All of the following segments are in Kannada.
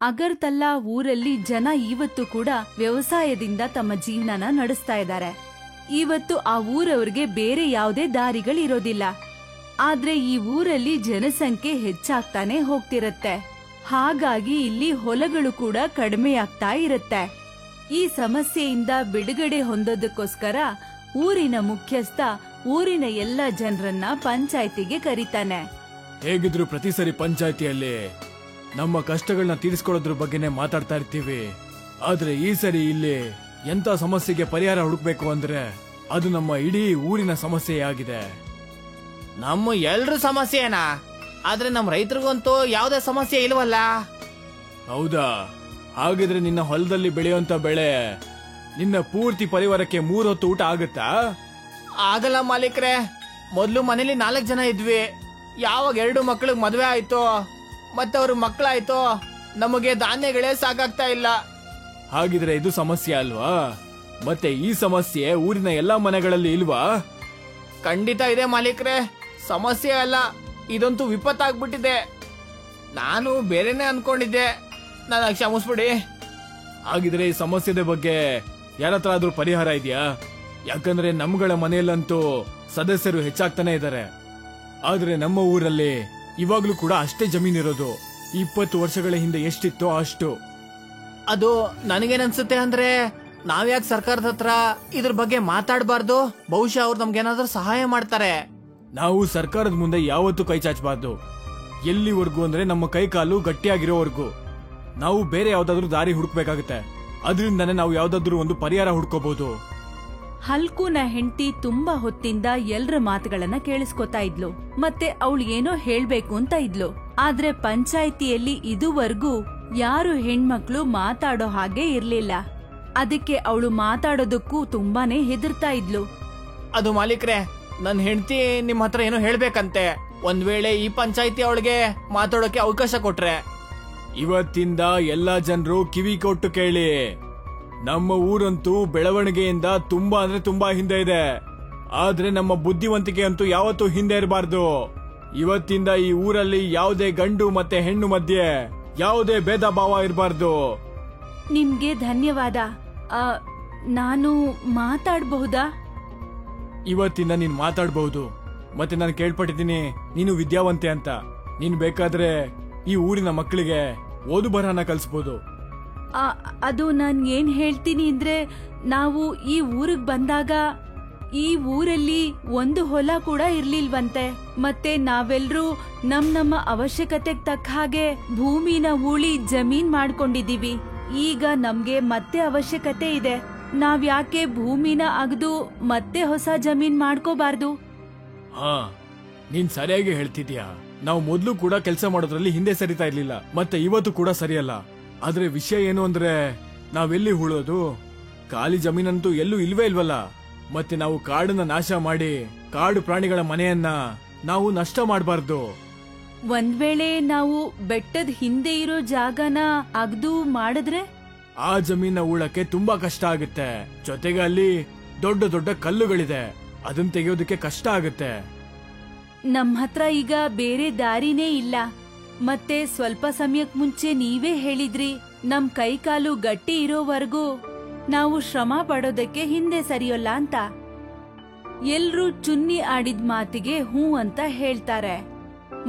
ಅಗರ್ತಲಾ ಊರಲ್ಲಿ ಜನ ಇವತ್ತು ಕೂಡ ವ್ಯವಸಾಯದಿಂದ ತಮ್ಮ ಜೀವನನ ನಡೆಸ್ತಾ ಇದ್ದಾರೆ. ಇವತ್ತು ಆ ಊರವ್ರಿಗೆ ಬೇರೆ ಯಾವುದೇ ದಾರಿಗಳಿರೋದಿಲ್ಲ. ಆದ್ರೆ ಈ ಊರಲ್ಲಿ ಜನಸಂಖ್ಯೆ ಹೆಚ್ಚಾಗ್ತಾನೆ ಹೋಗ್ತಿರತ್ತೆ. ಹಾಗಾಗಿ ಇಲ್ಲಿ ಹೊಲಗಳು ಕೂಡ ಕಡಿಮೆಯಾಗ್ತಾ ಇರತ್ತೆ. ಈ ಸಮಸ್ಯೆಯಿಂದ ಬಿಡುಗಡೆ ಹೊಂದೋದಕ್ಕೋಸ್ಕರ ಊರಿನ ಮುಖ್ಯಸ್ಥ ಊರಿನ ಎಲ್ಲ ಜನರನ್ನ ಪಂಚಾಯ್ತಿಗೆ ಕರೀತಾನೆ. ಹೇಗಿದ್ರು ಪ್ರತಿ ಸರಿ ಪಂಚಾಯ್ತಿಯಲ್ಲಿ ನಮ್ಮ ಕಷ್ಟಗಳನ್ನ ತೀರಿಸ್ಕೊಳ್ಳೋದ್ರ ಬಗ್ಗೆನೆ ಮಾತಾಡ್ತಾ ಇರ್ತೀವಿ. ಆದ್ರೆ ಈ ಸರಿ ಇಲ್ಲಿ ಎಂತ ಸಮಸ್ಯೆಗೆ ಪರಿಹಾರ ಹುಡುಕ್ಬೇಕು ಅಂದ್ರೆ ಅದು ನಮ್ಮ ಇಡೀ ಊರಿನ ಸಮಸ್ಯೆ ಆಗಿದೆ. ನಮ್ಮ ಎಲ್ರ ಸಮಸ್ಯೆನಾ? ಆದ್ರೆ ನಮ್ಮ ರೈತರಿಗಂತೂ ಯಾವುದೇ ಸಮಸ್ಯೆ ಇಲ್ವಲ್ಲ. ಹೌದಾ? ಹಾಗಿದ್ರೆ ನಿನ್ನ ಹೊಲದಲ್ಲಿ ಬೆಳೆಯುವಂತ ಬೆಳೆ ನಿನ್ನ ಪೂರ್ತಿ ಪರಿವಾರಕ್ಕೆ 3 ಹೊತ್ತು ಊಟ ಆಗುತ್ತಾ? ಆಗಲ್ಲ ಮಾಲೀಕ್ರೆ. ಮೊದ್ಲು ಮನೇಲಿ 4 ಜನ ಇದ್ವಿ. ಯಾವಾಗ 2 ಮಕ್ಕಳಿಗೆ ಮದ್ವೆ ಆಯ್ತೋ ಮತ್ತೆ ಅವ್ರ ಮಕ್ಕಳಾಯ್ತೋ ನಮಗೆ ಧಾನ್ಯಗಳೇ ಸಾಕಾಗ್ತಾ ಇಲ್ಲ. ಹಾಗಿದ್ರೆ ಇದು ಸಮಸ್ಯೆ ಅಲ್ವಾ? ಮತ್ತೆ ಈ ಸಮಸ್ಯೆ ಊರಿನ ಎಲ್ಲಾ ಮನೆಗಳಲ್ಲಿ ಇಲ್ವಾ? ಖಂಡಿತ ಇದೆ ಮಾಲೀಕ್ರೆ. ಸಮಸ್ಯೆ ಅಲ್ಲ, ಇದಂತೂ ವಿಪತ್ತಾಗ್ಬಿಟ್ಟಿದೆ. ನಾನು ಬೇರೆನೆ ಅನ್ಕೊಂಡಿದ್ದೆ, ನನ್ನ ಕ್ಷಮಿಸ್ಬಿಡಿ. ಹಾಗಿದ್ರೆ ಈ ಸಮಸ್ಯೆದ ಬಗ್ಗೆ ಯಾರತ್ರ ಆದ್ರೂ ಪರಿಹಾರ ಇದೆಯಾ? ಯಾಕಂದ್ರೆ ನಮ್ಗಳ ಮನೆಯಲ್ಲಂತೂ ಸದಸ್ಯರು ಹೆಚ್ಚಾಗ್ತಾನೆ ಇದ್ದಾರೆ. ಆದ್ರೆ ನಮ್ಮ ಊರಲ್ಲಿ ಇವಾಗ್ಲೂ ಕೂಡ ಅಷ್ಟೇ ಜಮೀನಿರೋದು. 20 ವರ್ಷಗಳ ಹಿಂದೆ ಎಷ್ಟಿತ್ತೋ ಅಷ್ಟು. ಅದು ನನಗೇನನ್ಸುತ್ತೆ ಅಂದ್ರೆ ನಾವ್ಯಾಕೆ ಸರ್ಕಾರದ ಹತ್ರ ಇದ್ರ ಬಗ್ಗೆ ಮಾತಾಡಬಾರ್ದು? ಬಹುಶಃ ಅವ್ರು ನಮ್ಗೇನಾದ್ರೂ ಸಹಾಯ ಮಾಡ್ತಾರೆ. ನಾವು ಸರ್ಕಾರದ ಮುಂದೆ ಯಾವತ್ತೂ ಕೈ ಚಾಚಬಾರ್ದು. ಎಲ್ಲಿವರೆಗೂ ಅಂದ್ರೆ ನಮ್ಮ ಕೈ ಕಾಲು ಗಟ್ಟಿಯಾಗಿರೋವರೆಗೂ. ನಾವು ಬೇರೆ ಯಾವ್ದಾದ್ರು ದಾರಿ ಹುಡುಕ್ಬೇಕಾಗತ್ತೆ. ಅದರಿಂದಾನೇ ನಾವು ಯಾವ್ದಾದ್ರು ಒಂದು ಪರಿಹಾರ ಹುಡ್ಕೋಬಹುದು. ಹಲ್ಕುನ ಹೆಂಡತಿ ತುಂಬಾ ಹೊತ್ತಿಂದ ಎಲ್ರ ಮಾತುಗಳನ್ನ ಕೇಳಿಸ್ಕೊತಾ ಇದ್ಲು. ಮತ್ತೆ ಅವಳು ಏನೋ ಹೇಳ್ಬೇಕು ಅಂತ ಇದ್ಲು. ಆದ್ರೆ ಪಂಚಾಯ್ತಿಯಲ್ಲಿ ಇದುವರೆಗೂ ಯಾರು ಹೆಣ್ಮಕ್ಳು ಮಾತಾಡೋ ಹಾಗೆ ಇರ್ಲಿಲ್ಲ. ಅದಕ್ಕೆ ಅವಳು ಮಾತಾಡೋದಕ್ಕೂ ತುಂಬಾನೇ ಹೆದರ್ತಾ ಇದ್ಲು. ಅದು ಮಾಲೀಕ್ರೆ, ನನ್ ಹೆಂಡತಿ ನಿಮ್ ಹತ್ರ ಏನೋ ಹೇಳ್ಬೇಕಂತೆ. ಒಂದ್ ವೇಳೆ ಈ ಪಂಚಾಯ್ತಿ ಅವಳಿಗೆ ಮಾತಾಡೋಕೆ ಅವಕಾಶ ಕೊಟ್ರೆ. ಇವತ್ತಿಂದ ಎಲ್ಲಾ ಜನರು ಕಿವಿ ಕೊಟ್ಟು ಕೇಳಿ. ನಮ್ಮ ಊರಂತೂ ಬೆಳವಣಿಗೆಯಿಂದ ತುಂಬಾ ಅಂದ್ರೆ ತುಂಬಾ ಹಿಂದೆ ಇದೆ. ಆದ್ರೆ ನಮ್ಮ ಬುದ್ಧಿವಂತಿಕೆ ಅಂತೂ ಯಾವತ್ತೂ ಹಿಂದೆ ಇರಬಾರ್ದು. ಇವತ್ತಿಂದ ಈ ಊರಲ್ಲಿ ಯಾವುದೇ ಗಂಡು ಮತ್ತೆ ಹೆಣ್ಣು ಮಧ್ಯೆ ಯಾವುದೇ ಭೇದ ಭಾವ ಇರಬಾರ್ದು. ನಿಮ್ಗೆ ಧನ್ಯವಾದ. ನಾನು ಮಾತಾಡಬಹುದಾ? ಇವತ್ತಿಂದ ನೀನ್ ಮಾತಾಡಬಹುದು. ಮತ್ತೆ ನಾನು ಕೇಳ್ಪಟ್ಟಿದ್ದೀನಿ ನೀನು ವಿದ್ಯಾವಂತೆ ಅಂತ. ನೀನ್ ಬೇಕಾದ್ರೆ ಈ ಊರಿನ ಮಕ್ಕಳಿಗೆ ಓದು ಬರಹನ ಕಲಿಸಬಹುದು. ಅದು ನಾನ್ ಏನ್ ಹೇಳ್ತೀನಿ ಅಂದ್ರೆ, ನಾವು ಈ ಊರಿಗೆ ಬಂದಾಗ ಈ ಊರಲ್ಲಿ ಒಂದು ಹೊಲ ಕೂಡ ಇರ್ಲಿಲ್ವಂತೆ. ಮತ್ತೆ ನಾವೆಲ್ಲರೂ ನಮ್ಮ ಅವಶ್ಯಕತೆಗೆ ತಕ್ಕ ಹಾಗೆ ಭೂಮಿನ ಉಳಿ ಜಮೀನ್ ಮಾಡ್ಕೊಂಡಿದೀವಿ. ಈಗ ನಮ್ಗೆ ಮತ್ತೆ ಅವಶ್ಯಕತೆ ಇದೆ. ನಾವ್ ಯಾಕೆ ಭೂಮಿನ ಅಗದು ಮತ್ತೆ ಹೊಸ ಜಮೀನ್ ಮಾಡ್ಕೋಬಾರ್ದು? ಹಾ, ನೀನ್ ಸರಿಯಾಗಿ ಹೇಳ್ತಿದ್ಯಾ. ನಾವು ಮೊದ್ಲು ಕೂಡ ಕೆಲಸ ಮಾಡೋದ್ರಲ್ಲಿ ಹಿಂದೆ ಸರಿತಾ ಇರ್ಲಿಲ್ಲ, ಮತ್ತೆ ಇವತ್ತು ಕೂಡ ಸರಿಯಲ್ಲ. ಆದ್ರೆ ವಿಷಯ ಏನು ಅಂದ್ರೆ ನಾವೆಲ್ಲಿ ಉಳೋದು? ಖಾಲಿ ಜಮೀನಂತೂ ಎಲ್ಲೂ ಇಲ್ವೇ ಇಲ್ವಲ್ಲ. ಮತ್ತೆ ನಾವು ಕಾಡನ್ನ ನಾಶ ಮಾಡಿ ಕಾಡು ಪ್ರಾಣಿಗಳ ಮನೆಯನ್ನ ನಾವು ನಷ್ಟ ಮಾಡಬಾರ್ದು. ಒಂದ್ ವೇಳೆ ನಾವು ಬೆಟ್ಟದ ಹಿಂದೆ ಇರೋ ಜಾಗನ ಅಗ್ದು ಮಾಡಿದ್ರೆ ಆ ಜಮೀನ ಉಳಕ್ಕೆ ತುಂಬಾ ಕಷ್ಟ ಆಗುತ್ತೆ. ಜೊತೆಗೆ ಅಲ್ಲಿ ದೊಡ್ಡ ದೊಡ್ಡ ಕಲ್ಲುಗಳಿದೆ, ಅದನ್ನ ತೆಗೆಯೋದಕ್ಕೆ ಕಷ್ಟ ಆಗುತ್ತೆ. ನಮ್ ಹತ್ರ ಈಗ ಬೇರೆ ದಾರಿನೇ ಇಲ್ಲ. ಮತ್ತೆ ಸ್ವಲ್ಪ ಸಮಯಕ್ ಮುಂಚೆ ನೀವೇ ಹೇಳಿದ್ರಿ, ನಮ್ ಕೈಕಾಲು ಗಟ್ಟಿ ಇರೋವರೆಗೂ ನಾವು ಶ್ರಮ ಪಡೋದಕ್ಕೆ ಹಿಂದೆ ಸರಿಯೋಲ್ಲ ಅಂತ. ಎಲ್ರೂ ಚುನ್ನಿ ಆಡಿದ ಮಾತಿಗೆ ಹೂ ಅಂತ ಹೇಳ್ತಾರೆ.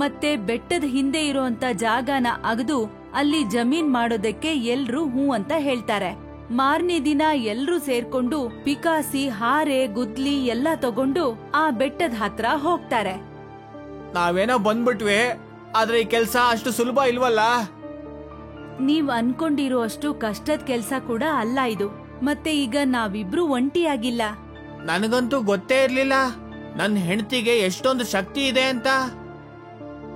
ಮತ್ತೆ ಬೆಟ್ಟದ ಹಿಂದೆ ಇರೋಂತ ಜಾಗನ ಅಗದು ಅಲ್ಲಿ ಜಮೀನ್ ಮಾಡೋದಕ್ಕೆ ಎಲ್ರೂ ಹೂ ಅಂತ ಹೇಳ್ತಾರೆ. ಮಾರನೇ ದಿನ ಎಲ್ರೂ ಸೇರ್ಕೊಂಡು ಪಿಕಾಸಿ, ಹಾರೆ, ಗುದ್ಲಿ ಎಲ್ಲ ತಗೊಂಡು ಆ ಬೆಟ್ಟದ ಹತ್ರ ಹೋಗ್ತಾರೆ. ನಾವೇನೋ ಬಂದ್ಬಿಟ್ವಿ, ಆದ್ರೆ ಈ ಕೆಲ್ಸ ಅಷ್ಟು ಸುಲಭ ಇಲ್ವಲ್ಲ. ನೀವ್ ಅನ್ಕೊಂಡಿರೋ ಅಷ್ಟು ಕಷ್ಟದ ಕೆಲ್ಸ ಕೂಡ ಅಲ್ಲ ಇದು. ಮತ್ತೆ ಈಗ ನಾವಿಬ್ರು ಒಂಟಿಯಾಗಿಲ್ಲ. ನನಗಂತೂ ಗೊತ್ತೇ ಇರ್ಲಿಲ್ಲ ನನ್ ಹೆಂಡತಿಗೆ ಎಷ್ಟೊಂದು ಶಕ್ತಿ ಇದೆ ಅಂತ.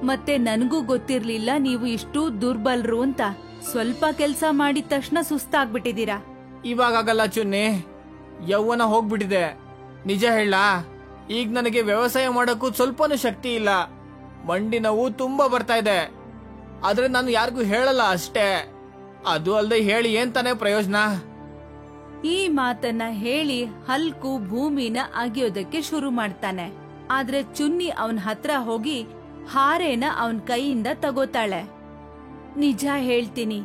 ಮತ್ತೆ ನನಗೂ ಗೊತ್ತಿರ್ಲಿಲ್ಲ ನೀವು ಇಷ್ಟು ದುರ್ಬಲರು ಅಂತ. ಸ್ವಲ್ಪ ಕೆಲ್ಸ ಮಾಡಿದ ತಕ್ಷಣ ಸುಸ್ತಾಗ್ಬಿಟ್ಟಿದೀರಾ. ಇವಾಗಲ್ಲ ಚುನ್ನಿ, ಯೌವನ ಹೋಗ್ಬಿಟ್ಟಿದೆ. ನಿಜ ಹೇಳ, ಈಗ ನನಗೆ ವ್ಯವಸಾಯ ಮಾಡೋಕ್ಕೂ ಸ್ವಲ್ಪನೂ ಶಕ್ತಿ ಇಲ್ಲ. ಮಂಡಿ ನೋವು ತುಂಬಾ ಬರ್ತಾ ಇದೆ. ಆದ್ರೆ ನಾನು ಯಾರಿಗೂ ಹೇಳಲ್ಲ ಅಷ್ಟೇ. ಅದು ಅಲ್ಲದೆ ಹೇಳಿ ಏನ್ ತಾನೇ ಪ್ರಯೋಜನ? ಈ ಮಾತನ್ನ ಹೇಳಿ ಹಲ್ಕು ಭೂಮಿನ ಅಗಿಯೋದಕ್ಕೆ ಶುರು ಮಾಡ್ತಾನೆ. ಆದ್ರೆ ಚುನ್ನಿ ಅವನ್ ಹತ್ರ ಹೋಗಿ ಹಾರೇನ ಅವನ್ ಕೈಯಿಂದ ತಗೋತಾಳೆ. ನಿಜ ಹೇಳ್ತೀನಿ,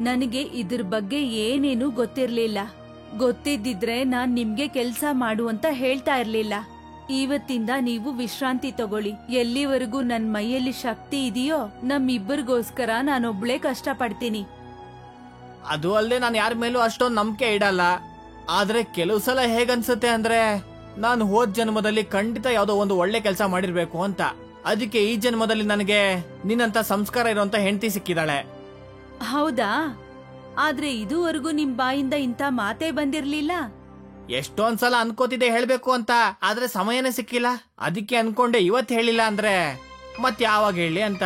ನನಗೆ ಇದ್ರ ಬಗ್ಗೆ ಏನೇನೂ ಗೊತ್ತಿರ್ಲಿಲ್ಲ. ಗೊತ್ತಿದ್ದಿದ್ರೆ ನಾನ್ ನಿಮ್ಗೆ ಕೆಲ್ಸ ಮಾಡು ಅಂತ ಹೇಳ್ತಾ ಇರ್ಲಿಲ್ಲ. ಇವತ್ತಿಂದ ನೀವು ವಿಶ್ರಾಂತಿ ತಗೊಳ್ಳಿ. ಎಲ್ಲಿವರೆಗೂ ನನ್ ಮೈಯಲ್ಲಿ ಶಕ್ತಿ ಇದೆಯೋ ನಮ್ಮಿಬ್ಬರಿಗೋಸ್ಕರ ನಾನೊಬ್ಳೇ ಕಷ್ಟ ಪಡ್ತೀನಿ. ಅದು ಅಲ್ಲದೆ ನಾನು ಯಾರ ಮೇಲೂ ಅಷ್ಟೊಂದು ನಂಬಿಕೆ ಇಡಲ್ಲ. ಆದ್ರೆ ಕೆಲವು ಸಲ ಹೇಗನ್ಸುತ್ತೆ ಅಂದ್ರೆ ನಾನು ಹೋದ್ ಜನ್ಮದಲ್ಲಿ ಖಂಡಿತ ಯಾವ್ದೋ ಒಂದು ಒಳ್ಳೆ ಕೆಲಸ ಮಾಡಿರ್ಬೇಕು ಅಂತ. ಅದಕ್ಕೆ ಈ ಜನ್ಮದಲ್ಲಿ ನನಗೆ ನಿನ್ನಂತ ಸಂಸ್ಕಾರ ಇರೋಂತ ಹೆಂಡತಿ ಸಿಕ್ಕಿದಾಳೆ. ಹೌದಾ? ಆದ್ರೆ ಇದುವರೆಗೂ ನಿಮ್ ಬಾಯಿಂದ ಇಂಥ ಮಾತೇ ಬಂದಿರ್ಲಿಲ್ಲ. ಎಷ್ಟೊಂದ್ಸಲ ಅನ್ಕೋತಿದ್ದೆ ಹೇಳ್ಬೇಕು ಅಂತ, ಆದ್ರೆ ಸಮಯನೇ ಸಿಕ್ಕಿಲ್ಲ. ಅದಕ್ಕೆ ಅನ್ಕೊಂಡೆ ಇವತ್ ಹೇಳಿಲ್ಲ ಅಂದ್ರೆ ಮತ್ ಯಾವಾಗ ಹೇಳಿ ಅಂತ.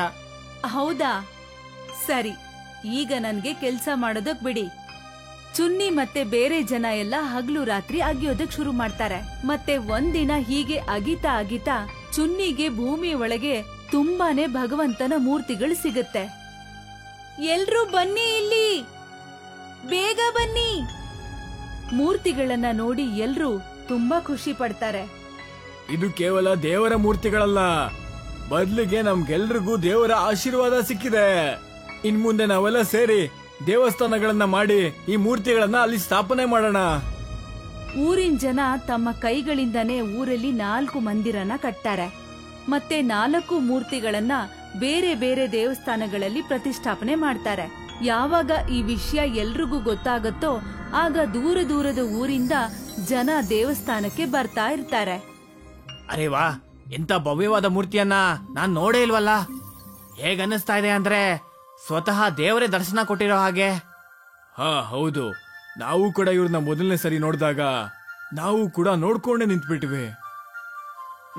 ಹೌದಾ? ಸರಿ, ಈಗ ನನ್ಗೆ ಕೆಲ್ಸ ಮಾಡೋದಕ್ ಬಿಡಿ. ಚುನ್ನಿ ಮತ್ತೆ ಬೇರೆ ಜನ ಎಲ್ಲ ಹಗ್ಲು ರಾತ್ರಿ ಅಗಿಯೋದಕ್ ಶುರು ಮಾಡ್ತಾರೆ. ಮತ್ತೆ ಒಂದಿನ ಹೀಗೆ ಅಗಿತಾ ಅಗಿತಾ ಚುನ್ನಿಗೆ ಭೂಮಿ ಒಳಗೆ ತುಂಬಾನೇ ಭಗವಂತನ ಮೂರ್ತಿಗಳು ಸಿಗುತ್ತೆ. ಎಲ್ರೂ ಬನ್ನಿ ಇಲ್ಲಿ, ಬೇಗ ಬನ್ನಿ. ಮೂರ್ತಿಗಳನ್ನ ನೋಡಿ ಎಲ್ರೂ ತುಂಬಾ ಖುಷಿ ಪಡ್ತಾರೆ. ಇದು ಕೇವಲ ದೇವರ ಮೂರ್ತಿಗಳಲ್ಲ, ಬದ್ಲಿಗೆ ನಮ್ಗೆಲ್ರಿಗೂ ದೇವರ ಆಶೀರ್ವಾದ ಸಿಕ್ಕಿದೆ. ಇನ್ ಮುಂದೆ ನಾವೆಲ್ಲ ಸೇರಿ ದೇವಸ್ಥಾನಗಳನ್ನ ಮಾಡಿ ಈ ಮೂರ್ತಿಗಳನ್ನ ಅಲ್ಲಿ ಸ್ಥಾಪನೆ ಮಾಡೋಣ. ಊರಿನ ಜನ ತಮ್ಮ ಕೈಗಳಿಂದನೇ ಊರಲ್ಲಿ 4 ಮಂದಿರನ ಕಟ್ತಾರೆ. ಮತ್ತೆ 4 ಮೂರ್ತಿಗಳನ್ನ ಬೇರೆ ಬೇರೆ ದೇವಸ್ಥಾನಗಳಲ್ಲಿ ಪ್ರತಿಷ್ಠಾಪನೆ ಮಾಡ್ತಾರೆ. ಯಾವಾಗ ಈ ವಿಷಯ ಎಲ್ರಿಗೂ ಗೊತ್ತಾಗತ್ತೋ ಆಗ ದೂರ ದೂರದ ಊರಿಂದ ಜನ ದೇವಸ್ಥಾನಕ್ಕೆ ಬರ್ತಾ ಇರ್ತಾರೆ. ಅರೆ ವಾ, ಎಂತ ಭವ್ಯವಾದ ಮೂರ್ತಿಯನ್ನ ನಾನ್ ನೋಡೇ ಇಲ್ವಲ್ಲ. ಹೇಗನ್ನಿಸ್ತಾ ಇದೆ ಅಂದ್ರೆ ಸ್ವತಃ ದೇವರೇ ದರ್ಶನ ಕೊಟ್ಟಿರೋ ಹಾಗೆ. ಹಾ ಹೌದು, ನಾವು ಕೂಡ ಇವ್ರನ್ನ ಮೊದಲನೇ ಸರಿ ನೋಡಿದಾಗ ನಾವು ಕೂಡ ನೋಡ್ಕೊಂಡೆ ನಿಂತ್ಬಿಟ್ವಿ.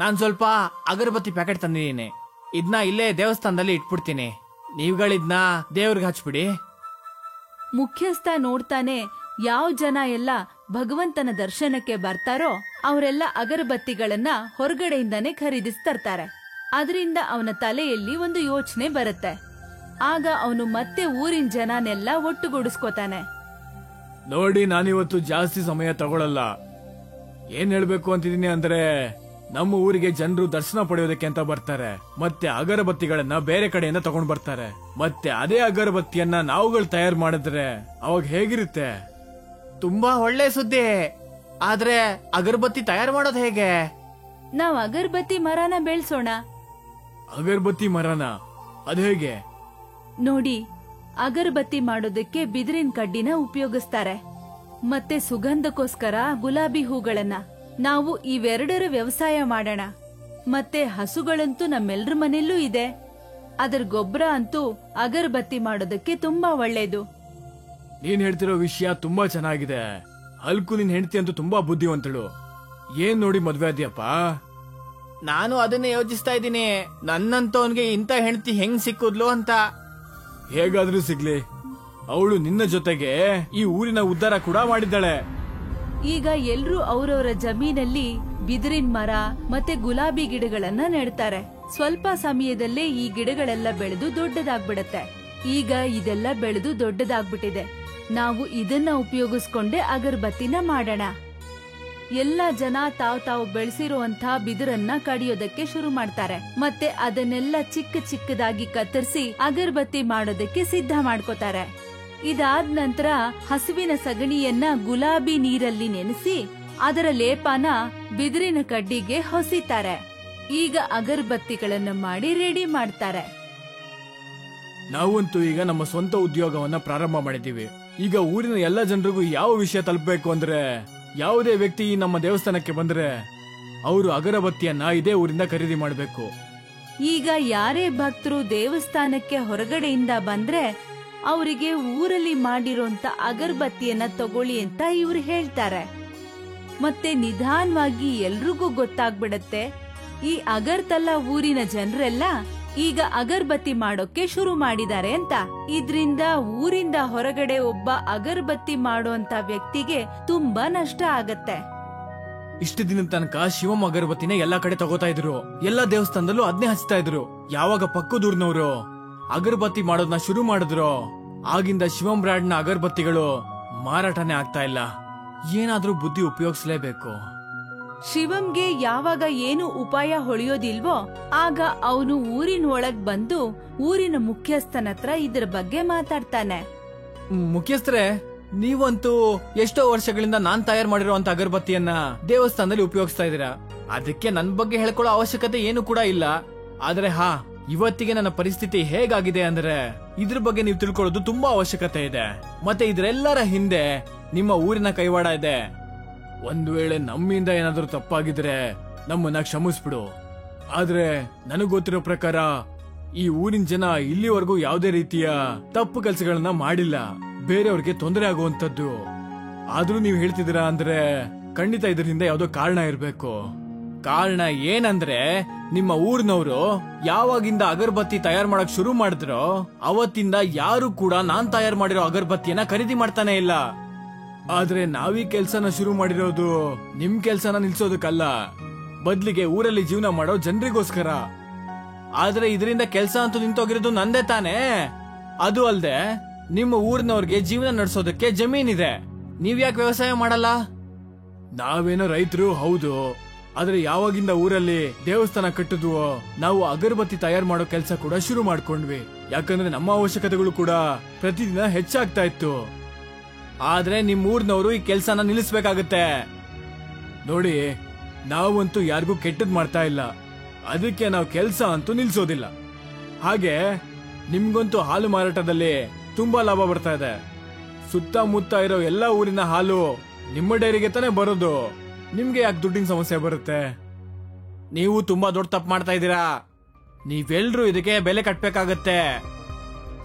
ನಾನ್ ಸ್ವಲ್ಪ ಅಗರಬತ್ತಿ ಪ್ಯಾಕೆಟ್ ತಂದಿದ್ದೀನಿ. ಇದನ್ನ ಇಲ್ಲೇ ದೇವಸ್ಥಾನದಲ್ಲಿ ಇಟ್ಬಿಡ್ತೀನಿ. ನೀವುಗಳಿದ್ನ ದೇವ್ರಿಗೆ ಹಚ್ಬಿಡಿ. ಮುಖ್ಯಸ್ಥ ನೋಡ್ತಾನೆ ಯಾವ ಜನ ಎಲ್ಲ ಭಗವಂತನ ದರ್ಶನಕ್ಕೆ ಬರ್ತಾರೋ ಅವರೆಲ್ಲ ಅಗರಬತ್ತಿಗಳನ್ನ ಹೊರಗಡೆಯಿಂದಾನೇ ಖರೀದಿಸ್ತರ್ತಾರೆ. ಅದರಿಂದ ಅವನ ತಲೆಯಲ್ಲಿ ಒಂದು ಯೋಚನೆ ಬರುತ್ತೆ. ಆಗ ಅವನು ಮತ್ತೆ ಊರಿನ ಜನನೆಲ್ಲ ಒಟ್ಟುಗೂಡಿಸ್ಕೋತಾನೆ. ನೋಡಿ, ನಾನಿವತ್ತು ಜಾಸ್ತಿ ಸಮಯ ತಗೊಳಲ್ಲ. ಏನ್ ಹೇಳ್ಬೇಕು ಅಂತಿದೀನಿ ಅಂದ್ರೆ, ನಮ್ಮ ಊರಿಗೆ ಜನರು ದರ್ಶನ ಪಡೆಯೋದಕ್ಕೆ ಅಂತ ಬರ್ತಾರೆ. ಮತ್ತೆ ಅಗರಬತ್ತಿಗಳನ್ನ ಬೇರೆ ಕಡೆಯಿಂದ ತಗೊಂಡ್ ಬರ್ತಾರೆ. ಮತ್ತೆ ಅದೇ ಅಗರಬತ್ತಿಯನ್ನ ನಾವುಗಳು ತಯಾರು ಮಾಡಿದ್ರೆ ಅವಾಗ ಹೇಗಿರುತ್ತೆ? ತುಂಬಾ ಒಳ್ಳೆ ಸುದ್ದಿ. ಆದ್ರೆ ಅಗರಬತ್ತಿ ತಯಾರು ಮಾಡೋದು ಹೇಗೆ? ನಾವ್ ಅಗರಬತ್ತಿ ಮರನ ಬೆಳ್ಸೋಣ. ಅಗರಬತ್ತಿ ಮರನ? ಅದ್ ಹೇಗೆ? ನೋಡಿ, ಅಗರಬತ್ತಿ ಮಾಡೋದಕ್ಕೆ ಬಿದಿರಿನ ಕಡ್ಡಿನ ಉಪಯೋಗಿಸ್ತಾರೆ. ಮತ್ತೆ ಸುಗಂಧಕ್ಕೋಸ್ಕರ ಗುಲಾಬಿ ಹೂಗಳನ್ನ. ನಾವು ಇವೆರಡರ ವ್ಯವಸಾಯ ಮಾಡೋಣ. ಮತ್ತೆ ಹಸುಗಳಂತೂ ನಮ್ಮೆಲ್ರ ಮನೆಯಲ್ಲೂ ಇದೆ. ಅದರ ಗೊಬ್ಬರ ಅಂತೂ ಅಗರಬತ್ತಿ ಮಾಡೋದಕ್ಕೆ ತುಂಬಾ ಒಳ್ಳೇದು. ನೀನ್ ಹೇಳ್ತಿರೋ ವಿಷಯ ತುಂಬಾ ಚೆನ್ನಾಗಿದೆ. ಹಲ್ಕು ನಿನ್ ಹೆಂಡತಿ ಅಂತೂ ತುಂಬಾ ಬುದ್ಧಿವಂತಳು. ಏನ್ ನೋಡಿ ಮದ್ವೆ ಆದ್ಯಪ್ಪ? ನಾನು ಅದನ್ನೇ ಯೋಚಿಸ್ತಾ ಇದ್ದೀನಿ. ನನ್ನಂತವನ್ಗೆ ಇಂಥ ಹೆಂಡತಿ ಹೆಂಗ್ ಸಿಕ್ಕುದ್ಲು ಅಂತ. ಹೇಗಾದ್ರೂ ಸಿಗ್ಲಿ, ಅವಳು ನಿನ್ನ ಜೊತೆಗೆ ಈ ಊರಿನ ಉದ್ಧಾರ ಕೂಡ ಮಾಡಿದ್ದಾಳೆ. ಈಗ ಎಲ್ರೂ ಅವರವರ ಜಮೀನಲ್ಲಿ ಬಿದಿರಿನ ಮರ ಮತ್ತೆ ಗುಲಾಬಿ ಗಿಡಗಳನ್ನ ನೆಡ್ತಾರೆ. ಸ್ವಲ್ಪ ಸಮಯದಲ್ಲೇ ಈ ಗಿಡಗಳೆಲ್ಲ ಬೆಳೆದು ದೊಡ್ಡದಾಗ್ಬಿಡತ್ತೆ. ಈಗ ಇದೆಲ್ಲ ಬೆಳೆದು ದೊಡ್ಡದಾಗ್ಬಿಟ್ಟಿದೆ. ನಾವು ಇದನ್ನ ಉಪಯೋಗಿಸ್ಕೊಂಡೆ ಅಗರಬತ್ತಿನ ಮಾಡೋಣ. ಎಲ್ಲ ಜನ ತಾವು ಬೆಳೆಸಿರುವಂತ ಬಿದಿರನ್ನ ಕಡಿಯೋದಕ್ಕೆ ಶುರು ಮಾಡ್ತಾರೆ. ಮತ್ತೆ ಅದನ್ನೆಲ್ಲ ಚಿಕ್ಕ ಚಿಕ್ಕದಾಗಿ ಕತ್ತರಿಸಿ ಅಗರಬತ್ತಿ ಮಾಡೋದಕ್ಕೆ ಸಿದ್ಧ ಮಾಡ್ಕೋತಾರೆ. ಇದಾದ ನಂತರ ಹಸುವಿನ ಸಗಣಿಯನ್ನ ಗುಲಾಬಿ ನೀರಲ್ಲಿ ನೆನೆಸಿ ಅದರ ಲೇಪನ ಬಿದಿರಿನ ಕಡ್ಡಿಗೆ ಹೊಸಿತಾರೆ. ಈಗ ಅಗರಬತ್ತಿಗಳನ್ನ ಮಾಡಿ ರೆಡಿ ಮಾಡ್ತಾರೆ. ನಾವಂತೂ ಈಗ ನಮ್ಮ ಸ್ವಂತ ಉದ್ಯೋಗವನ್ನ ಪ್ರಾರಂಭ ಮಾಡಿದ್ದೀವಿ. ಈಗ ಊರಿನ ಎಲ್ಲ ಜನರಿಗೂ ಯಾವ ವಿಷಯ ತಲುಪಬೇಕು ಅಂದ್ರೆ, ಯಾವುದೇ ವ್ಯಕ್ತಿ ನಮ್ಮ ದೇವಸ್ಥಾನಕ್ಕೆ ಬಂದ್ರೆ ಅವರು ಅಗರಬತ್ತಿಯನ್ನ ಇದೇ ಊರಿಂದ ಖರೀದಿ ಮಾಡಬೇಕು. ಈಗ ಯಾರೇ ಭಕ್ತರು ದೇವಸ್ಥಾನಕ್ಕೆ ಹೊರಗಡೆಯಿಂದ ಬಂದ್ರೆ ಅವರಿಗೆ ಊರಲ್ಲಿ ಮಾಡಿರೋಂತ ಅಗರಬತ್ತಿಯನ್ನ ತಗೊಳ್ಳಿ ಅಂತ ಇವ್ರು ಹೇಳ್ತಾರೆ. ಮತ್ತೆ ನಿಧಾನವಾಗಿ ಎಲ್ರಿಗೂ ಗೊತ್ತಾಗ್ಬಿಡತ್ತೆ ಈ ಅಗರ್ತಲ್ಲ ಊರಿನ ಜನರೆಲ್ಲ ಈಗ ಅಗರಬತ್ತಿ ಮಾಡೋಕೆ ಶುರು ಮಾಡಿದ್ದಾರೆ ಅಂತ. ಇದ್ರಿಂದ ಊರಿಂದ ಹೊರಗಡೆ ಒಬ್ಬ ಅಗರಬತ್ತಿ ಮಾಡೋಂತ ವ್ಯಕ್ತಿಗೆ ತುಂಬಾ ನಷ್ಟ ಆಗತ್ತೆ. ಇಷ್ಟು ದಿನದ ತನಕ ಶಿವಂ ಅಗರಬತ್ತಿನ ಎಲ್ಲಾ ಕಡೆ ತಗೋತಾ ಇದ್ರು. ಎಲ್ಲಾ ದೇವಸ್ಥಾನದಲ್ಲೂ ಅದನ್ನೇ ಹಚ್ತಾ ಇದ್ರು. ಯಾವಾಗ ಪಕ್ಕದೂರ್ನವರು ಅಗರಬತ್ತಿ ಮಾಡೋದನ್ನ ಶುರು ಮಾಡಿದ್ರು ಆಗಿಂದ ಶಿವಂ ಬ್ರ್ಯಾಂಡ್ನ ಅಗರಬತ್ತಿಗಳು ಮಾರಾಟನೇ ಆಗ್ತಾ ಇಲ್ಲ. ಏನಾದ್ರೂ ಬುದ್ಧಿ ಉಪಯೋಗಿಸಲೇಬೇಕು. ಶಿವಂಗೆ ಯಾವಾಗ ಏನು ಉಪಾಯ ಹೊಳೆಯೋದಿಲ್ವೋ ಆಗ ಅವನು ಊರಿನ ಒಳಗ್ ಬಂದು ಊರಿನ ಮುಖ್ಯಸ್ಥನತ್ರ ಇದ್ರ ಬಗ್ಗೆ ಮಾತಾಡ್ತಾನೆ. ಮುಖ್ಯಸ್ಥರೇ, ನೀವಂತೂ ಎಷ್ಟೋ ವರ್ಷಗಳಿಂದ ನಾನ್ ತಯಾರು ಮಾಡಿರುವಂತ ಅಗರಬತ್ತಿಯನ್ನ ದೇವಸ್ಥಾನದಲ್ಲಿ ಉಪಯೋಗಿಸ್ತಾ ಇದ್ದೀರಾ. ಅದಕ್ಕೆ ನನ್ ಬಗ್ಗೆ ಹೇಳ್ಕೊಳ್ಳೋ ಅವಶ್ಯಕತೆ ಏನು ಕೂಡ ಇಲ್ಲ. ಆದ್ರೆ ಇವತ್ತಿಗೆ ನನ್ನ ಪರಿಸ್ಥಿತಿ ಹೇಗಾಗಿದೆ ಅಂದ್ರೆ ಇದ್ರ ಬಗ್ಗೆ ನೀವು ತಿಳ್ಕೊಳ್ಳೋದು ತುಂಬಾ ಅವಶ್ಯಕತೆ ಇದೆ. ಮತ್ತೆ ಇದ್ರೆಲ್ಲರ ಹಿಂದೆ ನಿಮ್ಮ ಊರಿನ ಕೈವಾಡ ಇದೆ. ಒಂದ್ ವೇಳೆ ನಮ್ಮಿಂದ ಏನಾದ್ರೂ ತಪ್ಪಾಗಿದ್ರೆ ನಮ್ಮನ್ನ ಕ್ಷಮಿಸ್ಬಿಡು. ಆದ್ರೆ ನನಗ್ ಗೊತ್ತಿರೋ ಪ್ರಕಾರ ಈ ಊರಿನ ಜನ ಇಲ್ಲಿವರೆಗೂ ಯಾವುದೇ ರೀತಿಯ ತಪ್ಪು ಕೆಲಸಗಳನ್ನ ಮಾಡಿಲ್ಲ, ಬೇರೆಯವ್ರಿಗೆ ತೊಂದರೆ ಆಗುವಂತದ್ದು. ಆದ್ರೂ ನೀವು ಹೇಳ್ತಿದ್ದೀರಾ ಅಂದ್ರೆ ಖಂಡಿತ ಇದ್ರ ಹಿಂದೆ ಯಾವ್ದೋ ಕಾರಣ ಇರ್ಬೇಕು. ಕಾರಣ ಏನಂದ್ರೆ ನಿಮ್ಮ ಊರಿನವರು ಯಾವಾಗಿಂದ ಅಗರಬತ್ತಿ ತಯಾರು ಮಾಡಕ್ ಶುರು ಮಾಡಿದ್ರೋ ಅವತ್ತಿಂದ ಯಾರು ಕೂಡ ನಾನ್ ತಯಾರು ಮಾಡಿರೋ ಅಗರಬತ್ತಿಯನ್ನ ಖರೀದಿ ಮಾಡ್ತಾನೆ ಇಲ್ಲ. ಆದ್ರೆ ನಾವೀ ಕೆಲ್ಸನ ಶುರು ಮಾಡಿರೋದು ನಿಮ್ ಕೆಲ್ಸನ ನಿಲ್ಸೋದಕ್ಕಲ್ಲ, ಬದ್ಲಿಗೆ ಊರಲ್ಲಿ ಜೀವನ ಮಾಡೋ ಜನರಿಗೋಸ್ಕರ. ಆದ್ರೆ ಇದರಿಂದ ಕೆಲ್ಸ ಅಂತೂ ನಿಂತೋಗಿರೋದು ನಂದೇ ತಾನೇ. ಅದು ಅಲ್ದೆ ನಿಮ್ಮ ಊರಿನವ್ರಿಗೆ ಜೀವನ ನಡೆಸೋದಕ್ಕೆ ಜಮೀನಿದೆ, ನೀವ್ಯಾಕೆ ವ್ಯವಸಾಯ ಮಾಡಲ್ಲ? ನಾವೇನೋ ರೈತರು ಹೌದು, ಆದ್ರೆ ಯಾವಾಗಿಂದ ಊರಲ್ಲಿ ದೇವಸ್ಥಾನ ಕಟ್ಟಿದ್ವೋ ನಾವು ಅಗರಬತ್ತಿ ತಯಾರು ಮಾಡೋ ಕೆಲಸ ಕೂಡ ಶುರು ಮಾಡ್ಕೊಂಡ್ವಿ. ಯಾಕಂದ್ರೆ ನಮ್ಮ ಅವಶ್ಯಕತೆಗಳು ಕೂಡ ಪ್ರತಿದಿನ ಹೆಚ್ಚಾಗ್ತಾ ಇತ್ತು. ಆದ್ರೆ ನಿಮ್ ಊರ್ನವರು ಈ ಕೆಲ್ಸನ ನಿಲ್ಲಿಸ್ಬೇಕಾಗತ್ತೆ. ನೋಡಿ, ನಾವಂತೂ ಯಾರಿಗೂ ಕೆಟ್ಟದ್ ಮಾಡ್ತಾ ಇಲ್ಲ, ಅದಕ್ಕೆ ನಾವು ಕೆಲ್ಸ ಅಂತೂ ನಿಲ್ಸೋದಿಲ್ಲ. ಹಾಗೆ ನಿಮ್ಗಂತೂ ಹಾಲು ಮಾರಾಟದಲ್ಲಿ ತುಂಬಾ ಲಾಭ ಬರ್ತಾ ಇದೆ. ಸುತ್ತಮುತ್ತ ಇರೋ ಎಲ್ಲಾ ಊರಿನ ಹಾಲು ನಿಮ್ಮ ಡೈರಿಗೆ ತಾನೇ ಬರೋದು. ನಿಮ್ಗೆ ಯಾಕೆ ದುಡ್ಡಿನ ಸಮಸ್ಯೆ ಬರುತ್ತೆ? ನೀವು ತುಂಬಾ ದೊಡ್ಡ ತಪ್ಪು ಮಾಡ್ತಾ ಇದ್ದೀರಾ. ನೀವೆಲ್ರೂ ಇದಕ್ಕೆ ಬೆಲೆ ಕಟ್ಬೇಕಾಗತ್ತೆ.